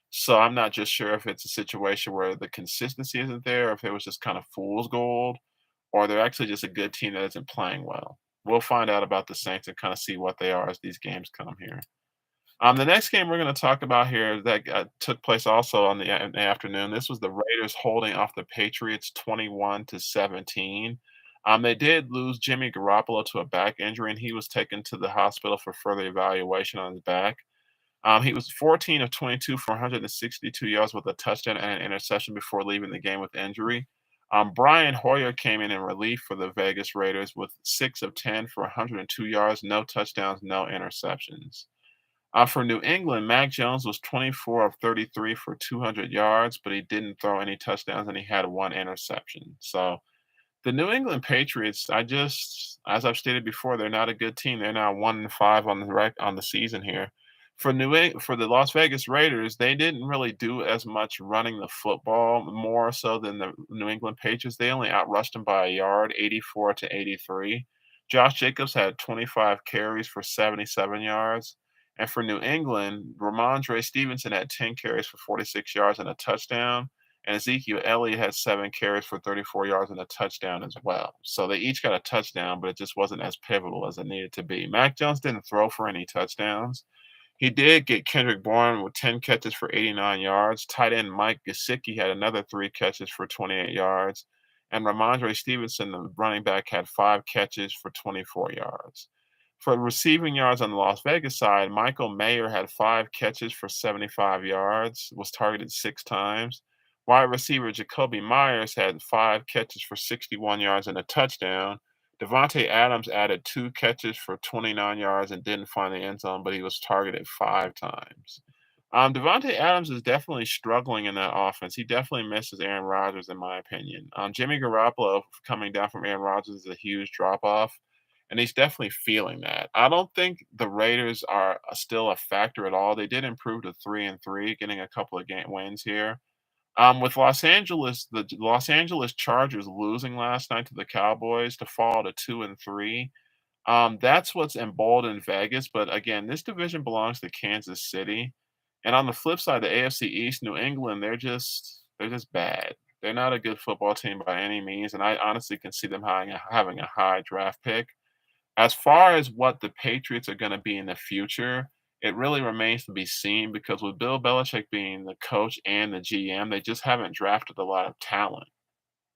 So I'm not just sure if it's a situation where the consistency isn't there, or if it was just kind of fool's gold, or they're actually just a good team that isn't playing well. We'll find out about the Saints and kind of see what they are as these games come here. The next game we're going to talk about here that took place also on in the afternoon. This was the Raiders holding off the Patriots 21-17. They did lose Jimmy Garoppolo to a back injury, and he was taken to the hospital for further evaluation on his back. He was 14 of 22 for 162 yards with a touchdown and an interception before leaving the game with injury. Brian Hoyer came in relief for the Vegas Raiders with 6 of 10 for 102 yards, no touchdowns, no interceptions. For New England, Mac Jones was 24 of 33 for 200 yards, but he didn't throw any touchdowns and he had one interception. So the New England Patriots, as I've stated before, they're not a good team. They're now 1-5 on the season here. For the Las Vegas Raiders, they didn't really do as much running the football, more so than the New England Patriots. They only outrushed them by a yard, 84-83. Josh Jacobs had 25 carries for 77 yards. And for New England, Ramondre Stevenson had 10 carries for 46 yards and a touchdown. And Ezekiel Elliott had 7 carries for 34 yards and a touchdown as well. So they each got a touchdown, but it just wasn't as pivotal as it needed to be. Mac Jones didn't throw for any touchdowns. He did get Kendrick Bourne with 10 catches for 89 yards. Tight end Mike Gesicki had another 3 catches for 28 yards. And Ramondre Stevenson, the running back, had 5 catches for 24 yards. For receiving yards on the Las Vegas side, Michael Mayer had 5 catches for 75 yards, was targeted 6 times. Wide receiver Jacoby Myers had 5 catches for 61 yards and a touchdown. Devontae Adams added 2 catches for 29 yards and didn't find the end zone, but he was targeted 5 times. Devontae Adams is definitely struggling in that offense. He definitely misses Aaron Rodgers, in my opinion. Jimmy Garoppolo coming down from Aaron Rodgers is a huge drop-off, and he's definitely feeling that. I don't think the Raiders are still a factor at all. They did improve to 3-3, getting a couple of game wins here. With the Los Angeles Chargers losing last night to the Cowboys to fall to 2-3, that's what's emboldened Vegas. But again, this division belongs to Kansas City. And on the flip side, the AFC East, New England, they're just bad. They're not a good football team by any means, and I honestly can see them having a high draft pick. As far as what the Patriots are going to be in the future, it really remains to be seen because with Bill Belichick being the coach and the GM, they just haven't drafted a lot of talent.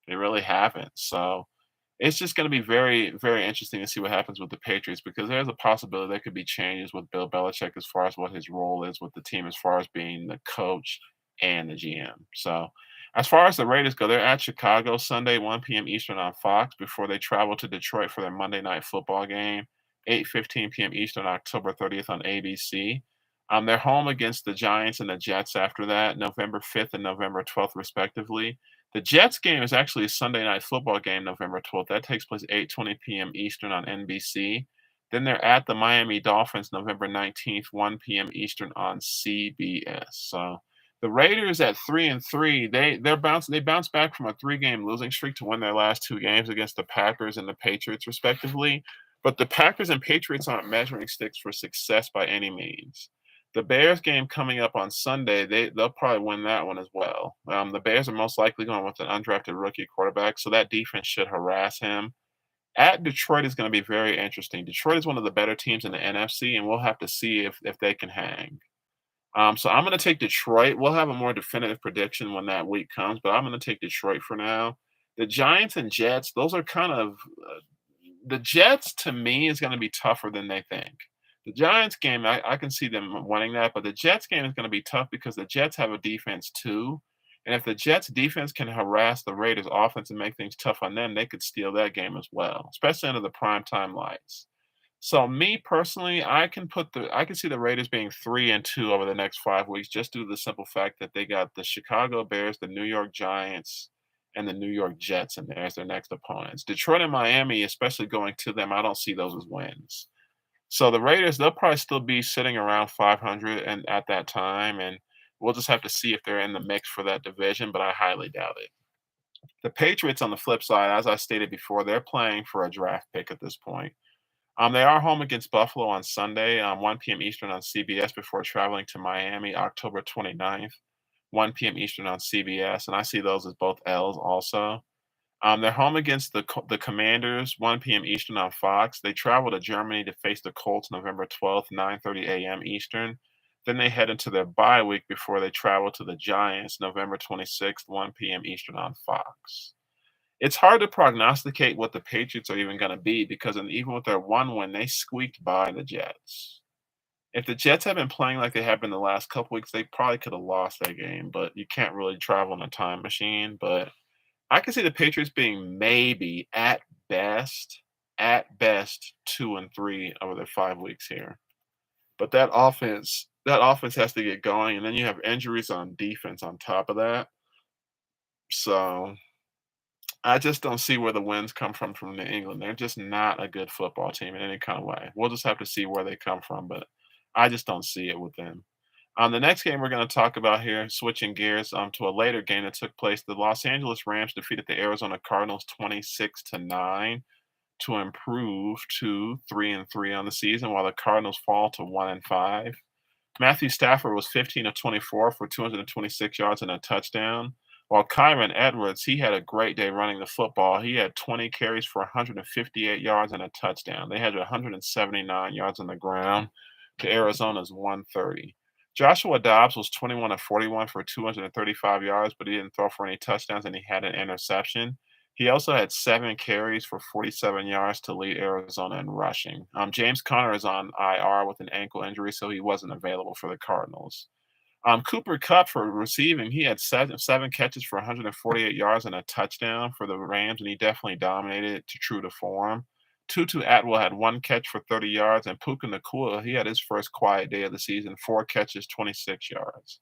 They really haven't. So it's just going to be very, very interesting to see what happens with the Patriots because there's a possibility there could be changes with Bill Belichick as far as what his role is with the team, as far as being the coach and the GM. So as far as the Raiders go, they're at Chicago Sunday, 1 p.m. Eastern on Fox before they travel to Detroit for their Monday night football game, 8:15 p.m. Eastern, October 30th on ABC. They're home against the Giants and the Jets after that, November 5th and November 12th, respectively. The Jets game is actually a Sunday night football game, November 12th. That takes place 8:20 p.m. Eastern on NBC. Then they're at the Miami Dolphins, November 19th, 1 p.m. Eastern on CBS. So the Raiders at 3-3, they bounced back from a 3-game losing streak to win their last 2 games against the Packers and the Patriots, respectively. But the Packers and Patriots aren't measuring sticks for success by any means. The Bears game coming up on Sunday, they'll probably win that one as well. The Bears are most likely going with an undrafted rookie quarterback, so that defense should harass him. At Detroit is going to be very interesting. Detroit is one of the better teams in the NFC, and we'll have to see if they can hang. So I'm going to take Detroit. We'll have a more definitive prediction when that week comes, but I'm going to take Detroit for now. The Giants and Jets, those are kind of the Jets to me is going to be tougher than they think. The Giants game, I can see them winning that, but the Jets game is going to be tough because the Jets have a defense too. And if the Jets defense can harass the Raiders offense and make things tough on them, they could steal that game as well, especially under the primetime lights. So me personally, I can see the Raiders being 3-2 over the next 5 weeks, just due to the simple fact that they got the Chicago Bears, the New York Giants, and the New York Jets in there as their next opponents. Detroit and Miami, especially going to them, I don't see those as wins. So the Raiders, they'll probably still be sitting around 500 and at that time, and we'll just have to see if they're in the mix for that division, but I highly doubt it. The Patriots, on the flip side, as I stated before, they're playing for a draft pick at this point. They are home against Buffalo on Sunday, 1 p.m. Eastern on CBS before traveling to Miami October 29th, 1 p.m. Eastern on CBS, and I see those as both L's also. They're home against the Commanders, 1 p.m. Eastern on Fox. They travel to Germany to face the Colts November 12th, 9:30 a.m. Eastern. Then they head into their bye week before they travel to the Giants November 26th, 1 p.m. Eastern on Fox. It's hard to prognosticate what the Patriots are even going to be because even with their one win, they squeaked by the Jets. If the Jets had been playing like they have been the last couple weeks, they probably could have lost that game, but you can't really travel in a time machine. But I can see the Patriots being maybe at best 2-3 over their 5 weeks here. But that offense has to get going, and then you have injuries on defense on top of that. So I just don't see where the wins come from New England. They're just not a good football team in any kind of way. We'll just have to see where they come from, but I just don't see it with them. The next game we're going to talk about here, switching gears to a later game that took place, the Los Angeles Rams defeated the Arizona Cardinals 26-9 to improve to 3-3 on the season, while the Cardinals fall to 1-5. Matthew Stafford was 15 of 24 for 226 yards and a touchdown. While Kyron Edwards, he had a great day running the football. He had 20 carries for 158 yards and a touchdown. They had 179 yards on the ground to Arizona's 130. Joshua Dobbs was 21 of 41 for 235 yards, but he didn't throw for any touchdowns and he had an interception. He also had 7 carries for 47 yards to lead Arizona in rushing. James Conner is on IR with an ankle injury, so he wasn't available for the Cardinals. Cooper Kupp for receiving, he had seven catches for 148 yards and a touchdown for the Rams, and he definitely dominated true to form. Tutu Atwell had 1 catch for 30 yards, and Puka Nacua, he had his first quiet day of the season, 4 catches, 26 yards.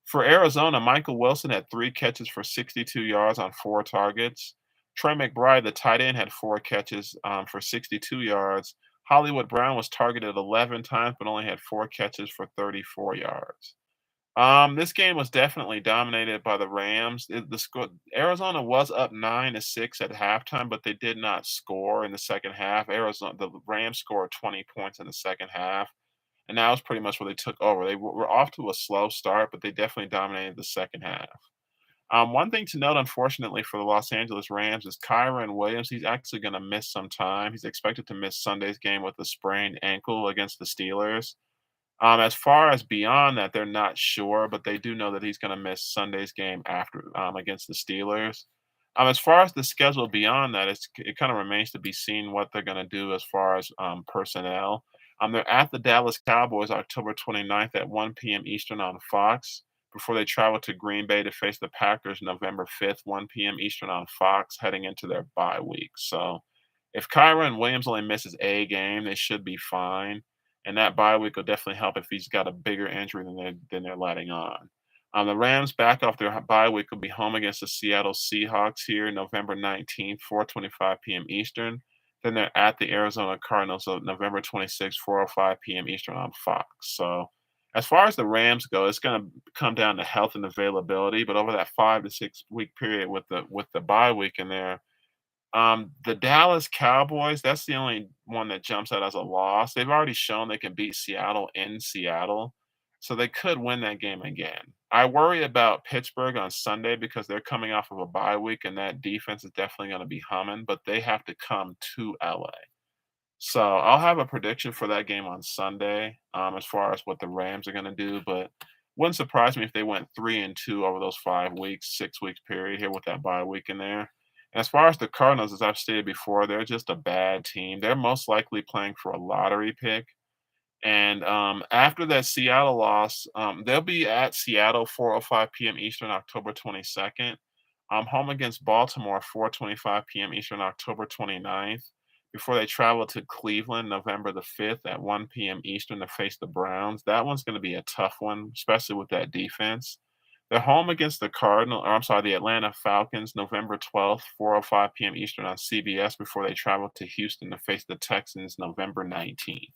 For Arizona, Michael Wilson had 3 catches for 62 yards on 4 targets. Trey McBride, the tight end, had 4 catches for 62 yards. Hollywood Brown was targeted 11 times, but only had 4 catches for 34 yards. This game was definitely dominated by the Rams. Arizona was up 9-6 at halftime, but they did not score in the second half. The Rams scored 20 points in the second half, and that was pretty much where they took over. They were off to a slow start, but they definitely dominated the second half. One thing to note, unfortunately, for the Los Angeles Rams is Kyron Williams. He's actually going to miss some time. He's expected to miss Sunday's game with a sprained ankle against the Steelers. As far as beyond that, they're not sure, but they do know that he's going to miss Sunday's game after against the Steelers. As far as the schedule beyond that, it kind of remains to be seen what they're going to do as far as personnel. They're at the Dallas Cowboys October 29th at 1 p.m. Eastern on Fox before they travel to Green Bay to face the Packers November 5th, 1 p.m. Eastern on Fox, heading into their bye week. So if Kyron Williams only misses a game, they should be fine. And that bye week will definitely help if he's got a bigger injury than they're letting on. The Rams back off their bye week will be home against the Seattle Seahawks here November 19th, 4:25 p.m. Eastern. Then they're at the Arizona Cardinals on November 26th, 4:05 p.m. Eastern on Fox. So as far as the Rams go, it's going to come down to health and availability. But over that 5 to 6 week period with the bye week in there, the Dallas Cowboys, that's the only one that jumps out as a loss. They've already shown they can beat Seattle in Seattle, so they could win that game again. I worry about Pittsburgh on Sunday because they're coming off of a bye week, and that defense is definitely going to be humming, but they have to come to LA. So I'll have a prediction for that game on Sunday, as far as what the Rams are going to do, but wouldn't surprise me if they went 3-2 over those 5 weeks, 6 weeks period here with that bye week in there. And as far as the Cardinals, as I've stated before, they're just a bad team. They're most likely playing for a lottery pick. And after that Seattle loss, they'll be at Seattle 4:05 p.m. Eastern, October 22nd. Home against Baltimore 4:25 p.m. Eastern, October 29th. Before they travel to Cleveland November the 5th at 1 p.m. Eastern to face the Browns. That one's going to be a tough one, especially with that defense. They're home against the Atlanta Falcons November 12th, 4:05 p.m. Eastern on CBS before they travel to Houston to face the Texans November 19th.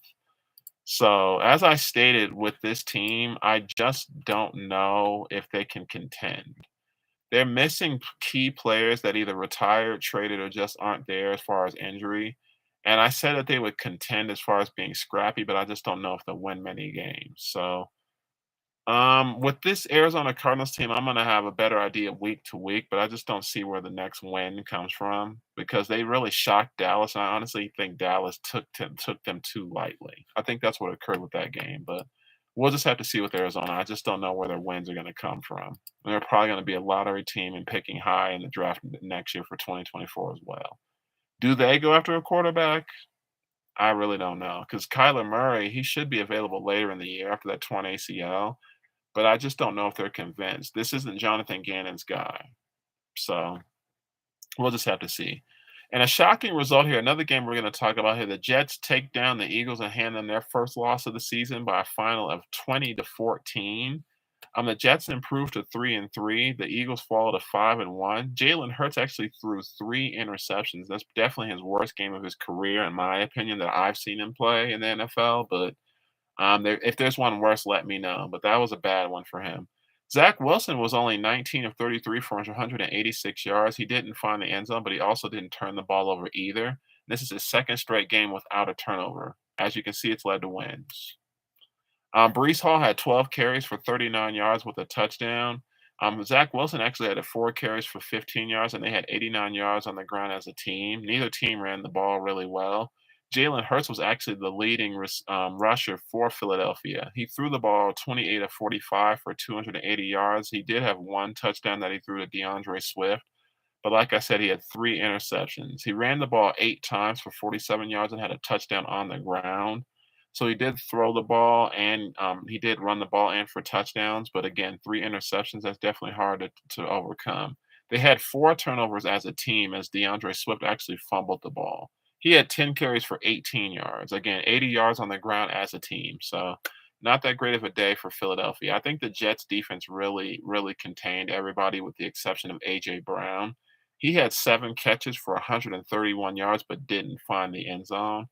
So, as I stated with this team, I just don't know if they can contend. They're missing key players that either retired, traded, or just aren't there as far as injury. And I said that they would contend as far as being scrappy, but I just don't know if they'll win many games. So, With this Arizona Cardinals team, I'm gonna have a better idea week to week, but I just don't see where the next win comes from because they really shocked Dallas, and I honestly think Dallas took them too lightly. I think that's what occurred with that game, but we'll just have to see with Arizona. I just don't know where their wins are gonna come from. And they're probably gonna be a lottery team and picking high in the draft next year for 2024 as well. Do they go after a quarterback? I really don't know because Kyler Murray, he should be available later in the year after that torn ACL, but I just don't know if they're convinced. This isn't Jonathan Gannon's guy. So we'll just have to see. And a shocking result here, another game we're going to talk about here. The Jets take down the Eagles and hand them their first loss of the season by a final of 20-14. The Jets improved to 3-3. The Eagles fall to 5-1. Jalen Hurts actually threw 3 interceptions. That's definitely his worst game of his career, in my opinion, that I've seen him play in the NFL. But if there's one worse, let me know. But that was a bad one for him. Zach Wilson was only 19 of 33 for 186 yards. He didn't find the end zone, but he also didn't turn the ball over either. This is his second straight game without a turnover. As you can see, it's led to wins. Brees Hall had 12 carries for 39 yards with a touchdown. Zach Wilson actually had 4 carries for 15 yards, and they had 89 yards on the ground as a team. Neither team ran the ball really well. Jalen Hurts was actually the leading rusher for Philadelphia. He threw the ball 28 of 45 for 280 yards. He did have 1 touchdown that he threw to DeAndre Swift. But like I said, he had 3 interceptions. He ran the ball 8 times for 47 yards and had a touchdown on the ground. So he did throw the ball and he did run the ball in for touchdowns. But again, 3 interceptions, that's definitely hard to overcome. They had 4 turnovers as a team as DeAndre Swift actually fumbled the ball. He had 10 carries for 18 yards. Again, 80 yards on the ground as a team. So not that great of a day for Philadelphia. I think the Jets defense really, really contained everybody with the exception of A.J. Brown. He had 7 catches for 131 yards, but didn't find the end zone.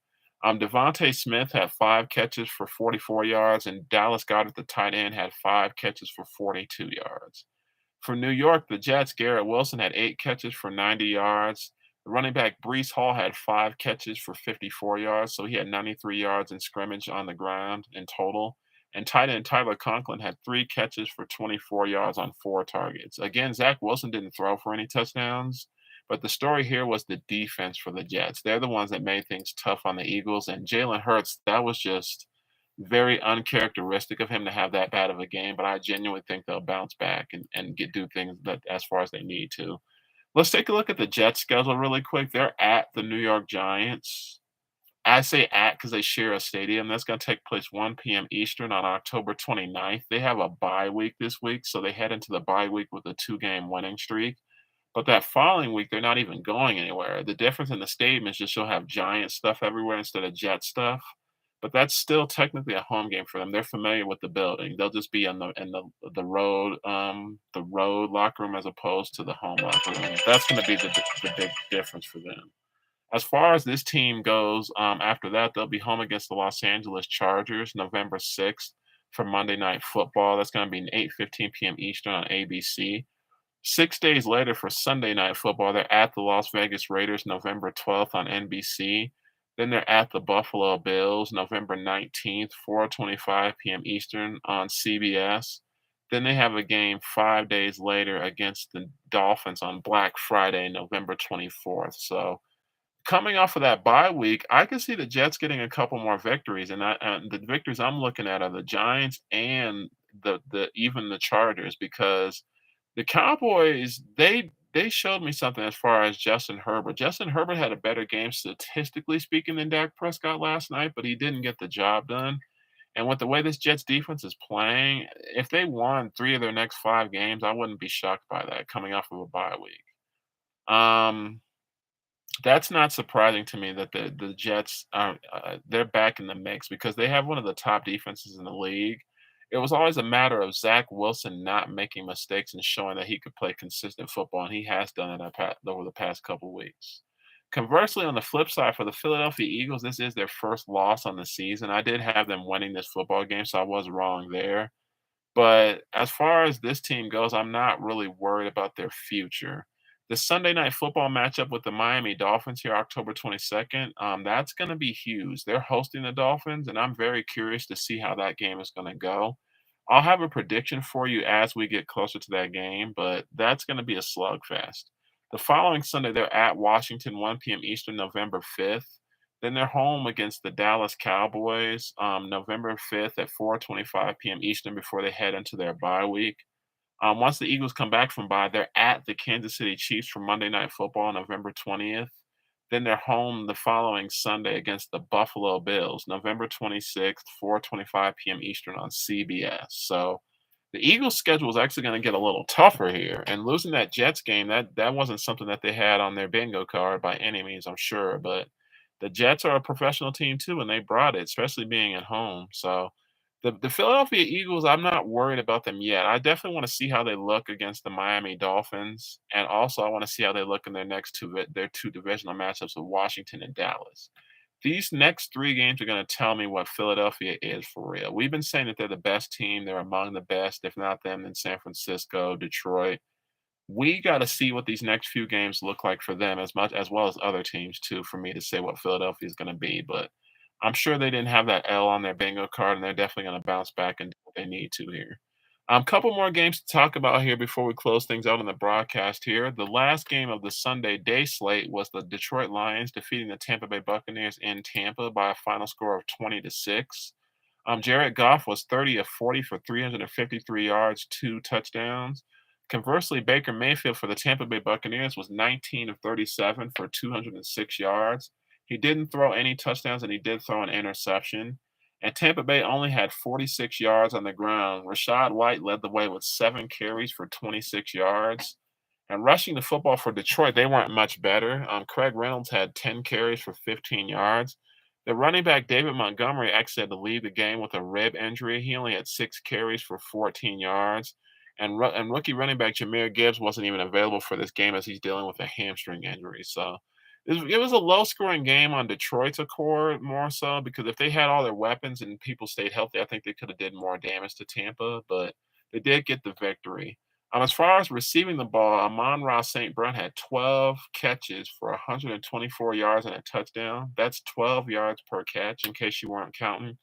Devontae Smith had 5 catches for 44 yards, and Dallas Goedert, the tight end, had 5 catches for 42 yards. For New York, the Jets, Garrett Wilson had 8 catches for 90 yards. The running back Brees Hall had 5 catches for 54 yards, so he had 93 yards in scrimmage on the ground in total. And tight end Tyler Conklin had 3 catches for 24 yards on 4 targets. Again, Zach Wilson didn't throw for any touchdowns, but the story here was the defense for the Jets. They're the ones that made things tough on the Eagles. And Jalen Hurts, that was just very uncharacteristic of him to have that bad of a game. But I genuinely think they'll bounce back and do things that as far as they need to. Let's take a look at the Jets schedule really quick. They're at the New York Giants. I say at because they share a stadium. That's going to take place 1 p.m. Eastern on October 29th. They have a bye week this week, so they head into the bye week with a 2-game winning streak. But that following week, they're not even going anywhere. The difference in the stadium is just you'll have Giant stuff everywhere instead of Jet stuff. But that's still technically a home game for them. They're familiar with the building. They'll just be in the road locker room as opposed to the home locker room. That's going to be the big difference for them. As far as this team goes, after that, they'll be home against the Los Angeles Chargers November 6th for Monday Night Football. That's going to be 8:15 p.m. Eastern on ABC. 6 days later for Sunday Night Football, they're at the Las Vegas Raiders November 12th on NBC. Then they're at the Buffalo Bills November 19th, 4:25 p.m. Eastern on CBS. Then they have a game 5 days later against the Dolphins on Black Friday, November 24th. So coming off of that bye week, I can see the Jets getting a couple more victories, and the victories I'm looking at are the Giants and the even the Chargers because the Cowboys they showed me something as far as Justin Herbert. Justin Herbert had a better game statistically speaking than Dak Prescott last night, but he didn't get the job done. And with the way this Jets defense is playing, if they won 3 of their next 5 games, I wouldn't be shocked by that coming off of a bye week. Um, that's not surprising to me that the Jets are they're back in the mix because they have one of the top defenses in the league. It was always a matter of Zach Wilson not making mistakes and showing that he could play consistent football, and he has done it over the past couple weeks. Conversely, on the flip side, for the Philadelphia Eagles, this is their first loss on the season. I did have them winning this football game, so I was wrong there. But as far as this team goes, I'm not really worried about their future. The Sunday night football matchup with the Miami Dolphins here, October 22nd, that's going to be huge. They're hosting the Dolphins, and I'm very curious to see how that game is going to go. I'll have a prediction for you as we get closer to that game, but that's going to be a slugfest. The following Sunday, they're at Washington, 1 p.m. Eastern, November 5th. Then they're home against the Dallas Cowboys, November 5th at 4:25 p.m. Eastern before they head into their bye week. Once the Eagles come back from bye, they're at the Kansas City Chiefs for Monday Night Football, November 20th. Then they're home the following Sunday against the Buffalo Bills, November 26th, 4:25 p.m. Eastern on CBS. So the Eagles' schedule is actually going to get a little tougher here. And losing that Jets game, that wasn't something that they had on their bingo card by any means, I'm sure. But the Jets are a professional team too, and they brought it, especially being at home. So the Philadelphia Eagles, I'm not worried about them yet. I definitely want to see how they look against the Miami Dolphins, and also I want to see how they look in their two divisional matchups with Washington and Dallas. These next three games are going to tell me what Philadelphia is for real. We've been saying that they're the best team. They're among the best, if not them, in San Francisco, Detroit. We got to see what these next few games look like for them as well as other teams too for me to say what Philadelphia is going to be, but I'm sure they didn't have that L on their bingo card, and they're definitely going to bounce back and do what they need to here. Couple more games to talk about here before we close things out on the broadcast here. The last game of the Sunday day slate was the Detroit Lions defeating the Tampa Bay Buccaneers in Tampa by a final score of 20-6. Jared Goff was 30 of 40 for 353 yards, two touchdowns. Conversely, Baker Mayfield for the Tampa Bay Buccaneers was 19 of 37 for 206 yards. He didn't throw any touchdowns, and he did throw an interception. And Tampa Bay only had 46 yards on the ground. Rashad White led the way with 7 carries for 26 yards. And rushing the football for Detroit, they weren't much better. Craig Reynolds had 10 carries for 15 yards. The running back David Montgomery actually had to leave the game with a rib injury. He only had 6 carries for 14 yards. And rookie running back Jahmyr Gibbs wasn't even available for this game as he's dealing with a hamstring injury. So it was a low-scoring game on Detroit's accord more so because if they had all their weapons and people stayed healthy, I think they could have did more damage to Tampa, but they did get the victory. As far as receiving the ball, Amon-Ra St. Brown had 12 catches for 124 yards and a touchdown. That's 12 yards per catch, in case you weren't counting.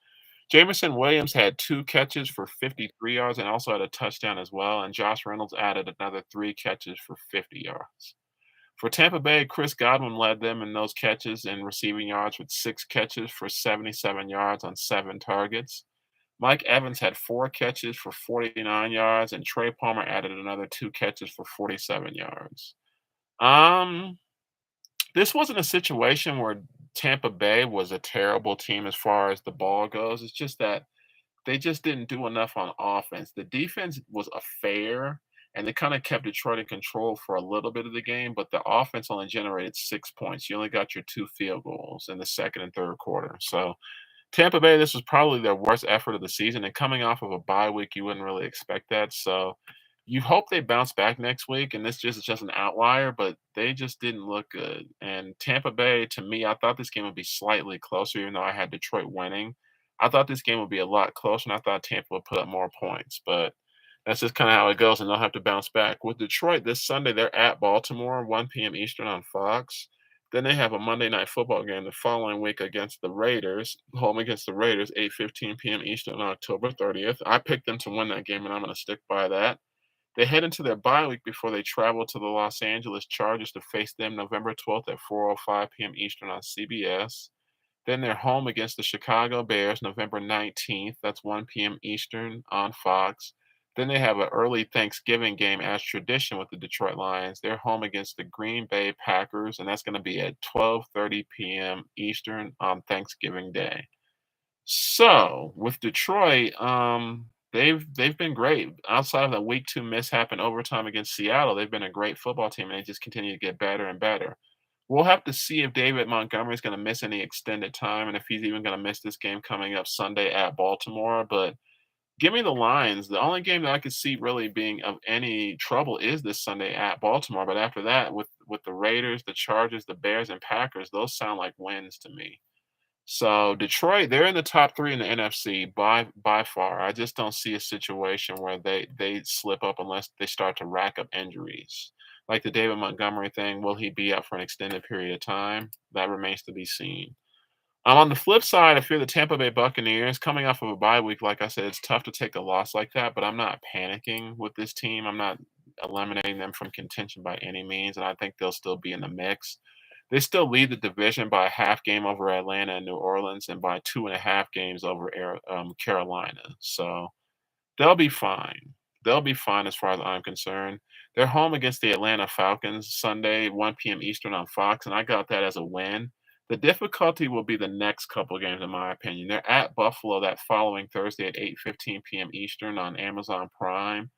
Jameson Williams had 2 catches for 53 yards and also had a touchdown as well. And Josh Reynolds added another 3 catches for 50 yards. For Tampa Bay, Chris Godwin led them in those catches and receiving yards with 6 catches for 77 yards on 7 targets. Mike Evans had 4 catches for 49 yards, and Trey Palmer added another 2 catches for 47 yards. Um, this wasn't a situation where Tampa Bay was a terrible team as far as the ball goes. It's just that they just didn't do enough on offense. The defense was affair, and they kind of kept Detroit in control for a little bit of the game, but the offense only generated 6 points. You only got your 2 field goals in the second and third quarter. So Tampa Bay, this was probably their worst effort of the season, and coming off of a bye week, you wouldn't really expect that. So you hope they bounce back next week, and this just is just an outlier, but they just didn't look good. And Tampa Bay, to me, I thought this game would be slightly closer, even though I had Detroit winning. I thought this game would be a lot closer, and I thought Tampa would put up more points, but that's just kind of how it goes, and they'll have to bounce back. With Detroit this Sunday, they're at Baltimore, 1 p.m. Eastern on Fox. Then they have a Monday Night Football game the following week against the Raiders, home against the Raiders, 8:15 p.m. Eastern on October 30th. I picked them to win that game, and I'm going to stick by that. They head into their bye week before they travel to the Los Angeles Chargers to face them November 12th at 4:05 p.m. Eastern on CBS. Then they're home against the Chicago Bears November 19th. That's 1 p.m. Eastern on Fox. Then they have an early Thanksgiving game as tradition with the Detroit Lions. They're home against the Green Bay Packers, and that's going to be at 12:30 p.m. Eastern on Thanksgiving Day. So with Detroit, they've been great. Outside of that week 2 mishap in overtime against Seattle, they've been a great football team, and they just continue to get better and better. We'll have to see if David Montgomery is going to miss any extended time, and if he's even going to miss this game coming up Sunday at Baltimore. But give me the Lions. The only game that I could see really being of any trouble is this Sunday at Baltimore. But after that, with the Raiders, the Chargers, the Bears, and Packers, those sound like wins to me. So Detroit, they're in the top three in the NFC by far. I just don't see a situation where they slip up unless they start to rack up injuries. Like the David Montgomery thing, will he be out for an extended period of time? That remains to be seen. On the flip side, if you're the Tampa Bay Buccaneers coming off of a bye week, like I said, it's tough to take a loss like that, but I'm not panicking with this team. I'm not eliminating them from contention by any means, and I think they'll still be in the mix. They still lead the division by a half game over Atlanta and New Orleans and by 2.5 games over Carolina. So they'll be fine. They'll be fine as far as I'm concerned. They're home against the Atlanta Falcons Sunday, 1 p.m. Eastern on Fox, and I got that as a win. The difficulty will be the next couple games, in my opinion. They're at Buffalo that following Thursday at 8:15 p.m. Eastern on Amazon Prime.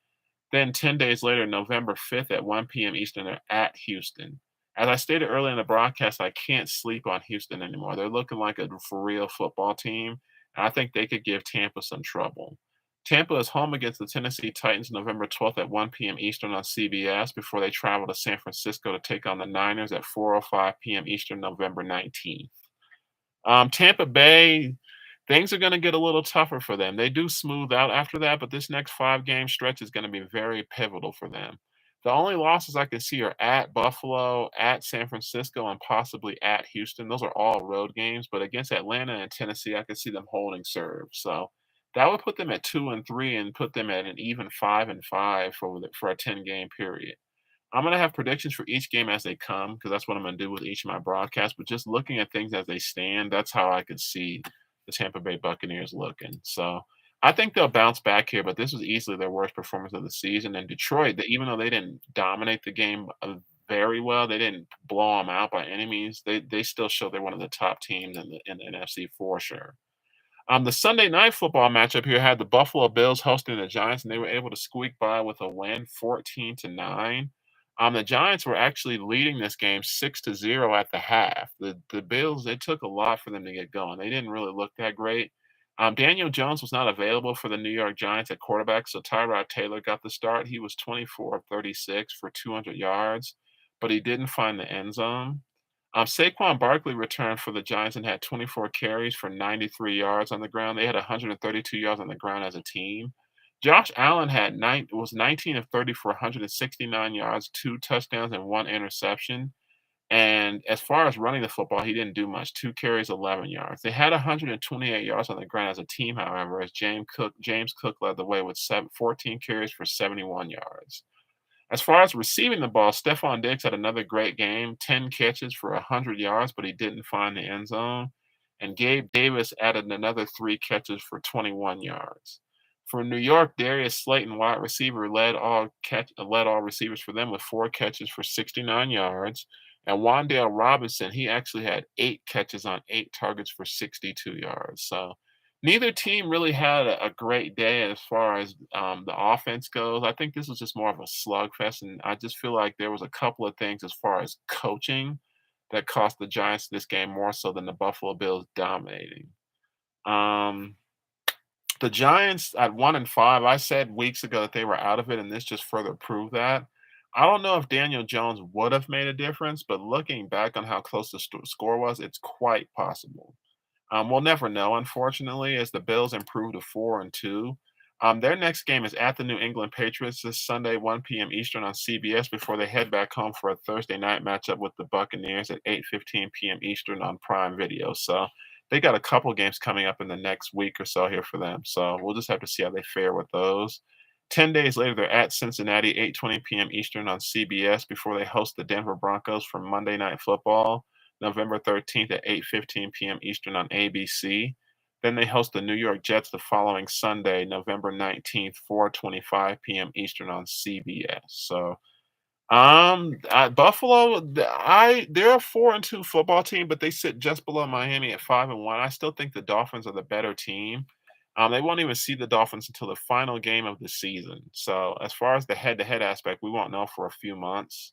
Then 10 days later, November 5th at 1 p.m. Eastern, they're at Houston. As I stated earlier in the broadcast, I can't sleep on Houston anymore. They're looking like a for real football team, and I think they could give Tampa some trouble. Tampa is home against the Tennessee Titans November 12th at 1 p.m. Eastern on CBS before they travel to San Francisco to take on the Niners at 4:05 p.m. Eastern November 19th. Tampa Bay, things are going to get a little tougher for them. They do smooth out after that, but this next 5 game stretch is going to be very pivotal for them. The only losses I can see are at Buffalo, at San Francisco, and possibly at Houston. Those are all road games, but against Atlanta and Tennessee, I could see them holding serve. So that would put them at 2-3 and put them at an even 5-5 for a 10 game period. I'm gonna have predictions for each game as they come because that's what I'm gonna do with each of my broadcasts. But just looking at things as they stand, that's how I could see the Tampa Bay Buccaneers looking. So I think they'll bounce back here, but this was easily their worst performance of the season. And Detroit, even though they didn't dominate the game very well, they didn't blow them out by any means. They still show they're one of the top teams in the NFC for sure. The Sunday night football matchup here had the Buffalo Bills hosting the Giants, and they were able to squeak by with a win, 14-9. The Giants were actually leading this game 6-0 at the half. The Bills, they took a lot for them to get going. They didn't really look that great. Daniel Jones was not available for the New York Giants at quarterback, so Tyrod Taylor got the start. He was 24 of 36 for 200 yards, but he didn't find the end zone. Saquon Barkley returned for the Giants and had 24 carries for 93 yards on the ground. They had 132 yards on the ground as a team. Josh Allen was 19 of 30 for 169 yards, 2 touchdowns, and 1 interception. And as far as running the football, he didn't do much. 2 carries, 11 yards. They had 128 yards on the ground as a team, however, as James Cook led the way with 14 carries for 71 yards. As far as receiving the ball, Stephon Diggs had another great game, 10 catches for 100 yards, but he didn't find the end zone. And Gabe Davis added another 3 catches for 21 yards. For New York, Darius Slayton, wide receiver, led all receivers for them with 4 catches for 69 yards. And Wan'Dale Robinson, he actually had 8 catches on 8 targets for 62 yards. So neither team really had a great day as far as the offense goes. I think this was just more of a slugfest, and I just feel like there was a couple of things as far as coaching that cost the Giants this game more so than the Buffalo Bills dominating. Um, the Giants at 1-5, I said weeks ago that they were out of it, and this just further proved that. I don't know if Daniel Jones would have made a difference, but looking back on how close the score was, it's quite possible. We'll never know, unfortunately, as the Bills improve to 4-2. Their next game is at the New England Patriots this Sunday, 1 p.m. Eastern on CBS before they head back home for a Thursday night matchup with the Buccaneers at 8:15 p.m. Eastern on Prime Video. So they got a couple games coming up in the next week or so here for them. So we'll just have to see how they fare with those. 10 days later, they're at Cincinnati, 8:20 p.m. Eastern on CBS before they host the Denver Broncos for Monday Night Football, November 13th at 8:15 p.m. Eastern on ABC. Then they host the New York Jets the following Sunday, November 19th, 4:25 p.m. Eastern on CBS. So, Buffalo, they're a 4-2 football team, but they sit just below Miami at 5-1. I still think the Dolphins are the better team. They won't even see the Dolphins until the final game of the season. So, as far as the head-to-head aspect, we won't know for a few months.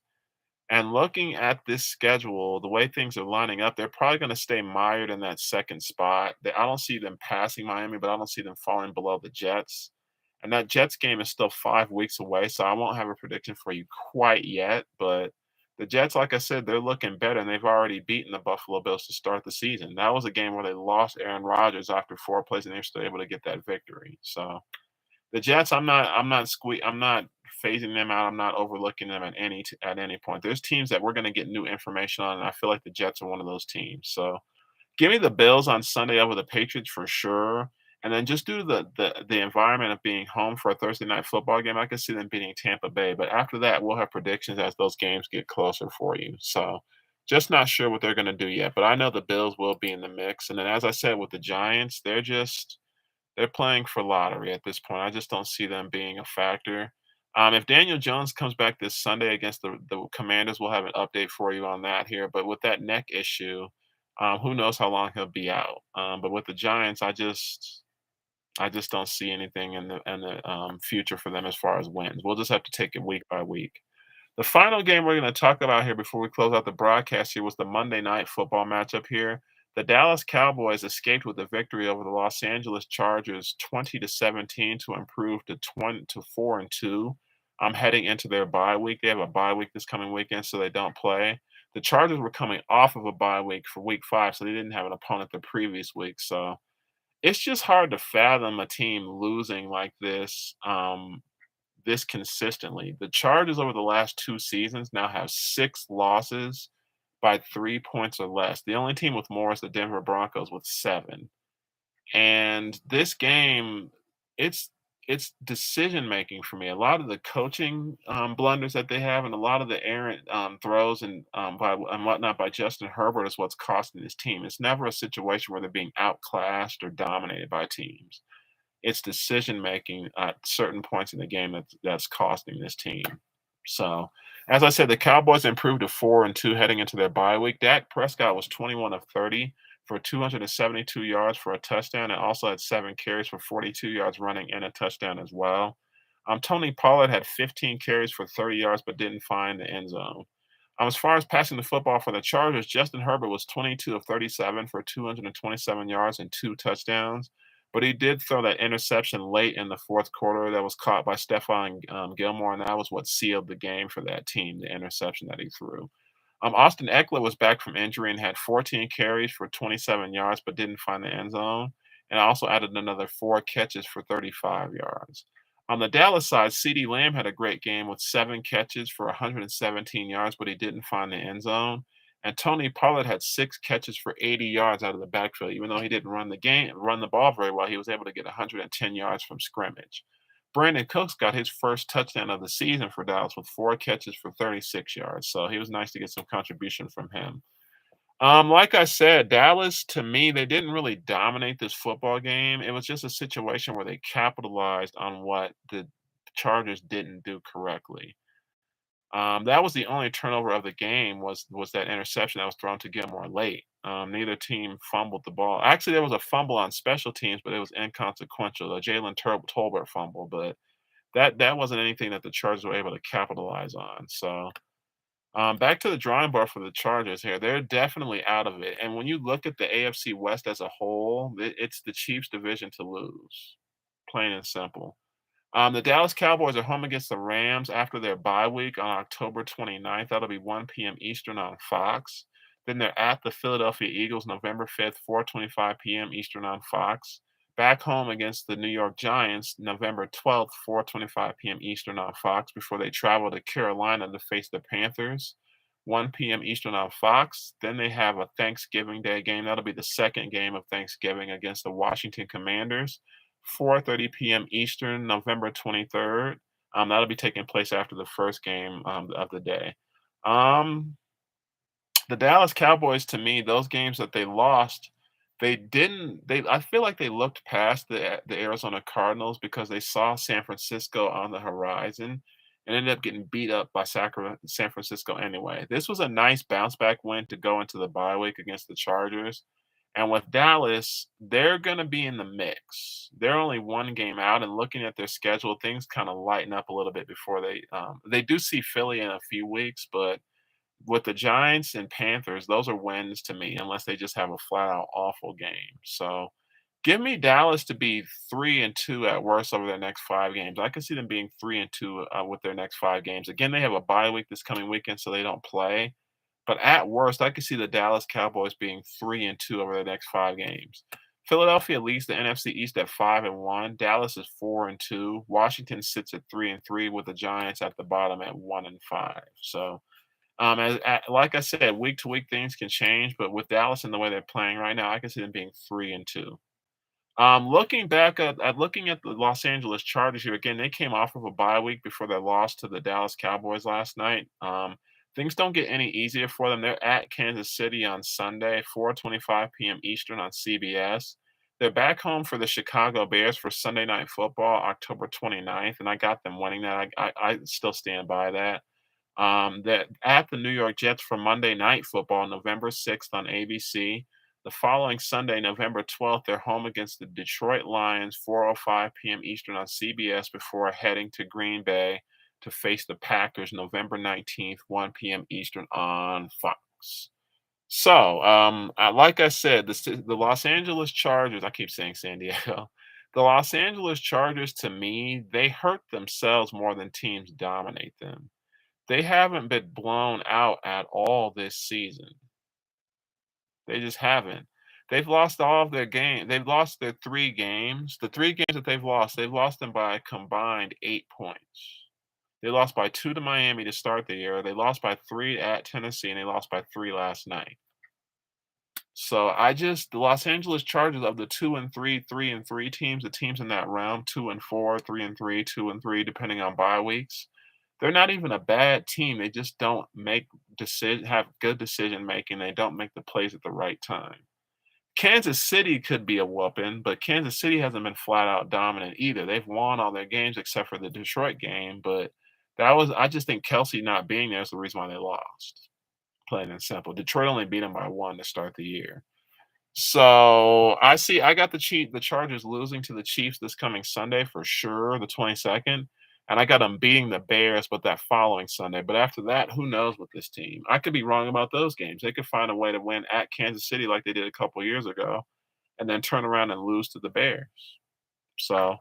And looking at this schedule, the way things are lining up, they're probably going to stay mired in that second spot. I don't see them passing Miami, but I don't see them falling below the Jets. And that Jets game is still 5 weeks away, so I won't have a prediction for you quite yet. But the Jets, like I said, they're looking better, and they've already beaten the Buffalo Bills to start the season. That was a game where they lost Aaron Rodgers after 4 plays, and they were still able to get that victory. So the Jets, I'm not phasing them out. I'm not overlooking them at any point. There's teams that we're going to get new information on, and I feel like the Jets are one of those teams. So Give me the Bills on Sunday over the Patriots for sure. And then just due to the environment of being home for a Thursday night football game, I could see them beating Tampa Bay. But after that, we'll have predictions as those games get closer for you. So just not sure what they're going to do yet. But I know the Bills will be in the mix. And then, as I said, with the Giants, they're playing for lottery at this point. I just don't see them being a factor. If Daniel Jones comes back this Sunday against the Commanders, we'll have an update for you on that here. But with that neck issue, who knows how long he'll be out? But with the Giants, I just don't see anything in the future for them as far as wins. We'll just have to take it week by week. The final game we're going to talk about here before we close out the broadcast here was the Monday night football matchup here. The Dallas Cowboys escaped with a victory over the Los Angeles Chargers 20-17 to improve to 4-2. Heading into their bye week. They have a bye week this coming weekend, so they don't play. The Chargers were coming off of a bye week for week 5, so they didn't have an opponent the previous week. So it's just hard to fathom a team losing like this consistently. The Chargers over the last 2 seasons now have 6 losses by 3 points or less. The only team with more is the Denver Broncos with 7. And this game, it's it's decision making for me. A lot of the coaching blunders that they have, and a lot of the errant throws and whatnot by Justin Herbert is what's costing this team. It's never a situation where they're being outclassed or dominated by teams. It's decision making at certain points in the game that's costing this team. So, as I said, the Cowboys improved to 4-2 heading into their bye week. Dak Prescott was 21 of 30 for 272 yards for a touchdown, and also had 7 carries for 42 yards running and a touchdown as well. Tony Pollard had 15 carries for 30 yards, but didn't find the end zone. As far as passing the football for the Chargers, Justin Herbert was 22 of 37 for 227 yards and 2 touchdowns. But he did throw that interception late in the fourth quarter that was caught by Stephon Gilmore, and that was what sealed the game for that team, the interception that he threw. Austin Eckler was back from injury and had 14 carries for 27 yards, but didn't find the end zone, and also added another 4 catches for 35 yards. On the Dallas side, CeeDee Lamb had a great game with 7 catches for 117 yards, but he didn't find the end zone. And Tony Pollard had 6 catches for 80 yards out of the backfield. Even though he didn't run the ball very well, he was able to get 110 yards from scrimmage. Brandon Cooks got his first touchdown of the season for Dallas with 4 catches for 36 yards. So he was nice to get some contribution from him. Like I said, Dallas, to me, they didn't really dominate this football game. It was just a situation where they capitalized on what the Chargers didn't do correctly. That was the only turnover of the game was that interception that was thrown to Gilmore late. Neither team fumbled the ball. Actually, there was a fumble on special teams, but it was inconsequential. A Jalen Tolbert fumble, but that wasn't anything that the Chargers were able to capitalize on. So back to the drawing board for the Chargers here. They're definitely out of it. And when you look at the AFC West as a whole, it's the Chiefs' division to lose, plain and simple. The Dallas Cowboys are home against the Rams after their bye week on October 29th. That'll be 1 p.m. Eastern on Fox. Then they're at the Philadelphia Eagles November 5th, 4:25 p.m. Eastern on Fox. Back home against the New York Giants November 12th, 4:25 p.m. Eastern on Fox before they travel to Carolina to face the Panthers. 1 p.m. Eastern on Fox. Then they have a Thanksgiving Day game. That'll be the second game of Thanksgiving against the Washington Commanders. 4:30 p.m. Eastern, November 23rd. That'll be taking place after the first game of the day. Um, the Dallas Cowboys, to me, those games that they lost, they didn't. They I feel like they looked past the Arizona Cardinals because they saw San Francisco on the horizon and ended up getting beat up by San Francisco anyway. This was a nice bounce back win to go into the bye week against the Chargers. And with Dallas, they're going to be in the mix. They're only 1 game out, and looking at their schedule, things kind of lighten up a little bit before they do see Philly in a few weeks, but with the Giants and Panthers, those are wins to me, unless they just have a flat out awful game. So give me Dallas to be 3-2 at worst over their next 5 games. I can see them being 3-2 with their next 5 games. Again, they have a bye week this coming weekend, so they don't play. But at worst, I could see the Dallas Cowboys being 3-2 over the next 5 games. Philadelphia leads the NFC East at 5-1. Dallas is 4-2. Washington sits at 3-3 with the Giants at the bottom at 1-5. So Like I said, week to week things can change, but with Dallas and the way they're playing right now, I can see them being 3-2. Looking back at looking at the Los Angeles Chargers here again, they came off of a bye week before their loss to the Dallas Cowboys last night. Things don't get any easier for them. They're at Kansas City on Sunday, 4:25 p.m. Eastern on CBS. They're back home for the Chicago Bears for Sunday Night Football, October 29th, and I got them winning that. I still stand by that. That at the New York Jets for Monday Night Football, November 6th on ABC. The following Sunday, November 12th, they're home against the Detroit Lions, 4:05 p.m. Eastern on CBS before heading to Green Bay to face the Packers November 19th, 1 p.m. Eastern on Fox. So, like I said, the Los Angeles Chargers, I keep saying San Diego. The Los Angeles Chargers, to me, they hurt themselves more than teams dominate them. They haven't been blown out at all this season. They just haven't. They've lost all of their game. They've lost their 3 games. The 3 games that they've lost them by a combined 8 points. They lost by 2 to Miami to start the year. They lost by 3 at Tennessee, and they lost by 3 last night. So the Los Angeles Chargers of the 2-3, 3-3 teams, the teams in that round, 2-4, 3-3, 2-3, depending on bye weeks. They're not even a bad team. They just don't have good decision making. They don't make the plays at the right time. Kansas City could be a whooping, but Kansas City hasn't been flat out dominant either. They've won all their games except for the Detroit game, but I just think Kelsey not being there is the reason why they lost. Plain and simple. Detroit only beat them by 1 to start the year. So I got the Chargers losing to the Chiefs this coming Sunday for sure, the 22nd. And I got them beating the Bears, but that following Sunday. But after that, who knows with this team? I could be wrong about those games. They could find a way to win at Kansas City like they did a couple years ago, and then turn around and lose to the Bears. So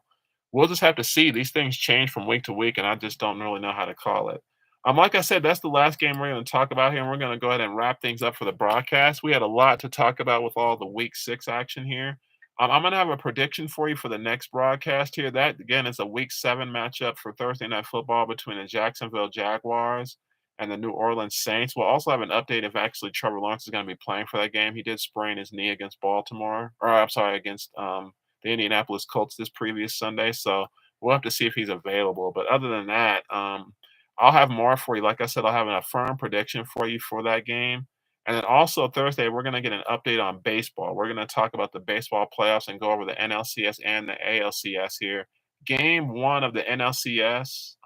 we'll just have to see. These things change from week to week, and I just don't really know how to call it. Like I said, that's the last game we're going to talk about here, and we're going to go ahead and wrap things up for the broadcast. We had a lot to talk about with all the Week 6 action here. I'm going to have a prediction for you for the next broadcast here. That, again, is a Week 7 matchup for Thursday Night Football between the Jacksonville Jaguars and the New Orleans Saints. We'll also have an update if actually Trevor Lawrence is going to be playing for that game. He did sprain his knee against against the Indianapolis Colts this previous Sunday. So we'll have to see if he's available. But other than that, I'll have more for you. Like I said, I'll have a firm prediction for you for that game. And then also Thursday, we're going to get an update on baseball. We're going to talk about the baseball playoffs and go over the NLCS and the ALCS here. Game 1 of the NLCS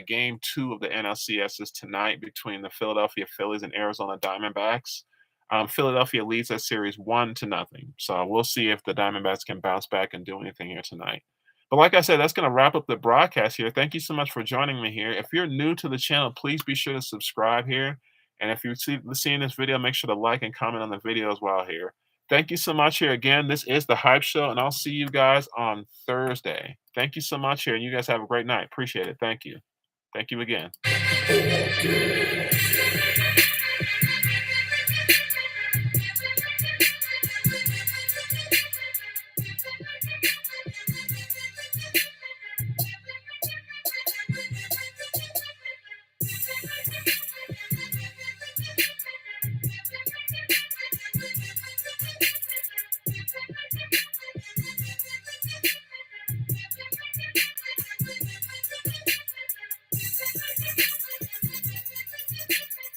game 2 of the NLCS is tonight between the Philadelphia Phillies and Arizona Diamondbacks. Philadelphia leads that series 1-0. So we'll see if the Diamondbacks can bounce back and do anything here tonight. But like I said, that's going to wrap up the broadcast here. Thank you so much for joining me here. If you're new to the channel, please be sure to subscribe here. And if you're seeing this video, make sure to like and comment on the video as well here. Thank you so much here again. This is The Hype Show, and I'll see you guys on Thursday. Thank you so much here, and you guys have a great night. Appreciate it. Thank you. Thank you again.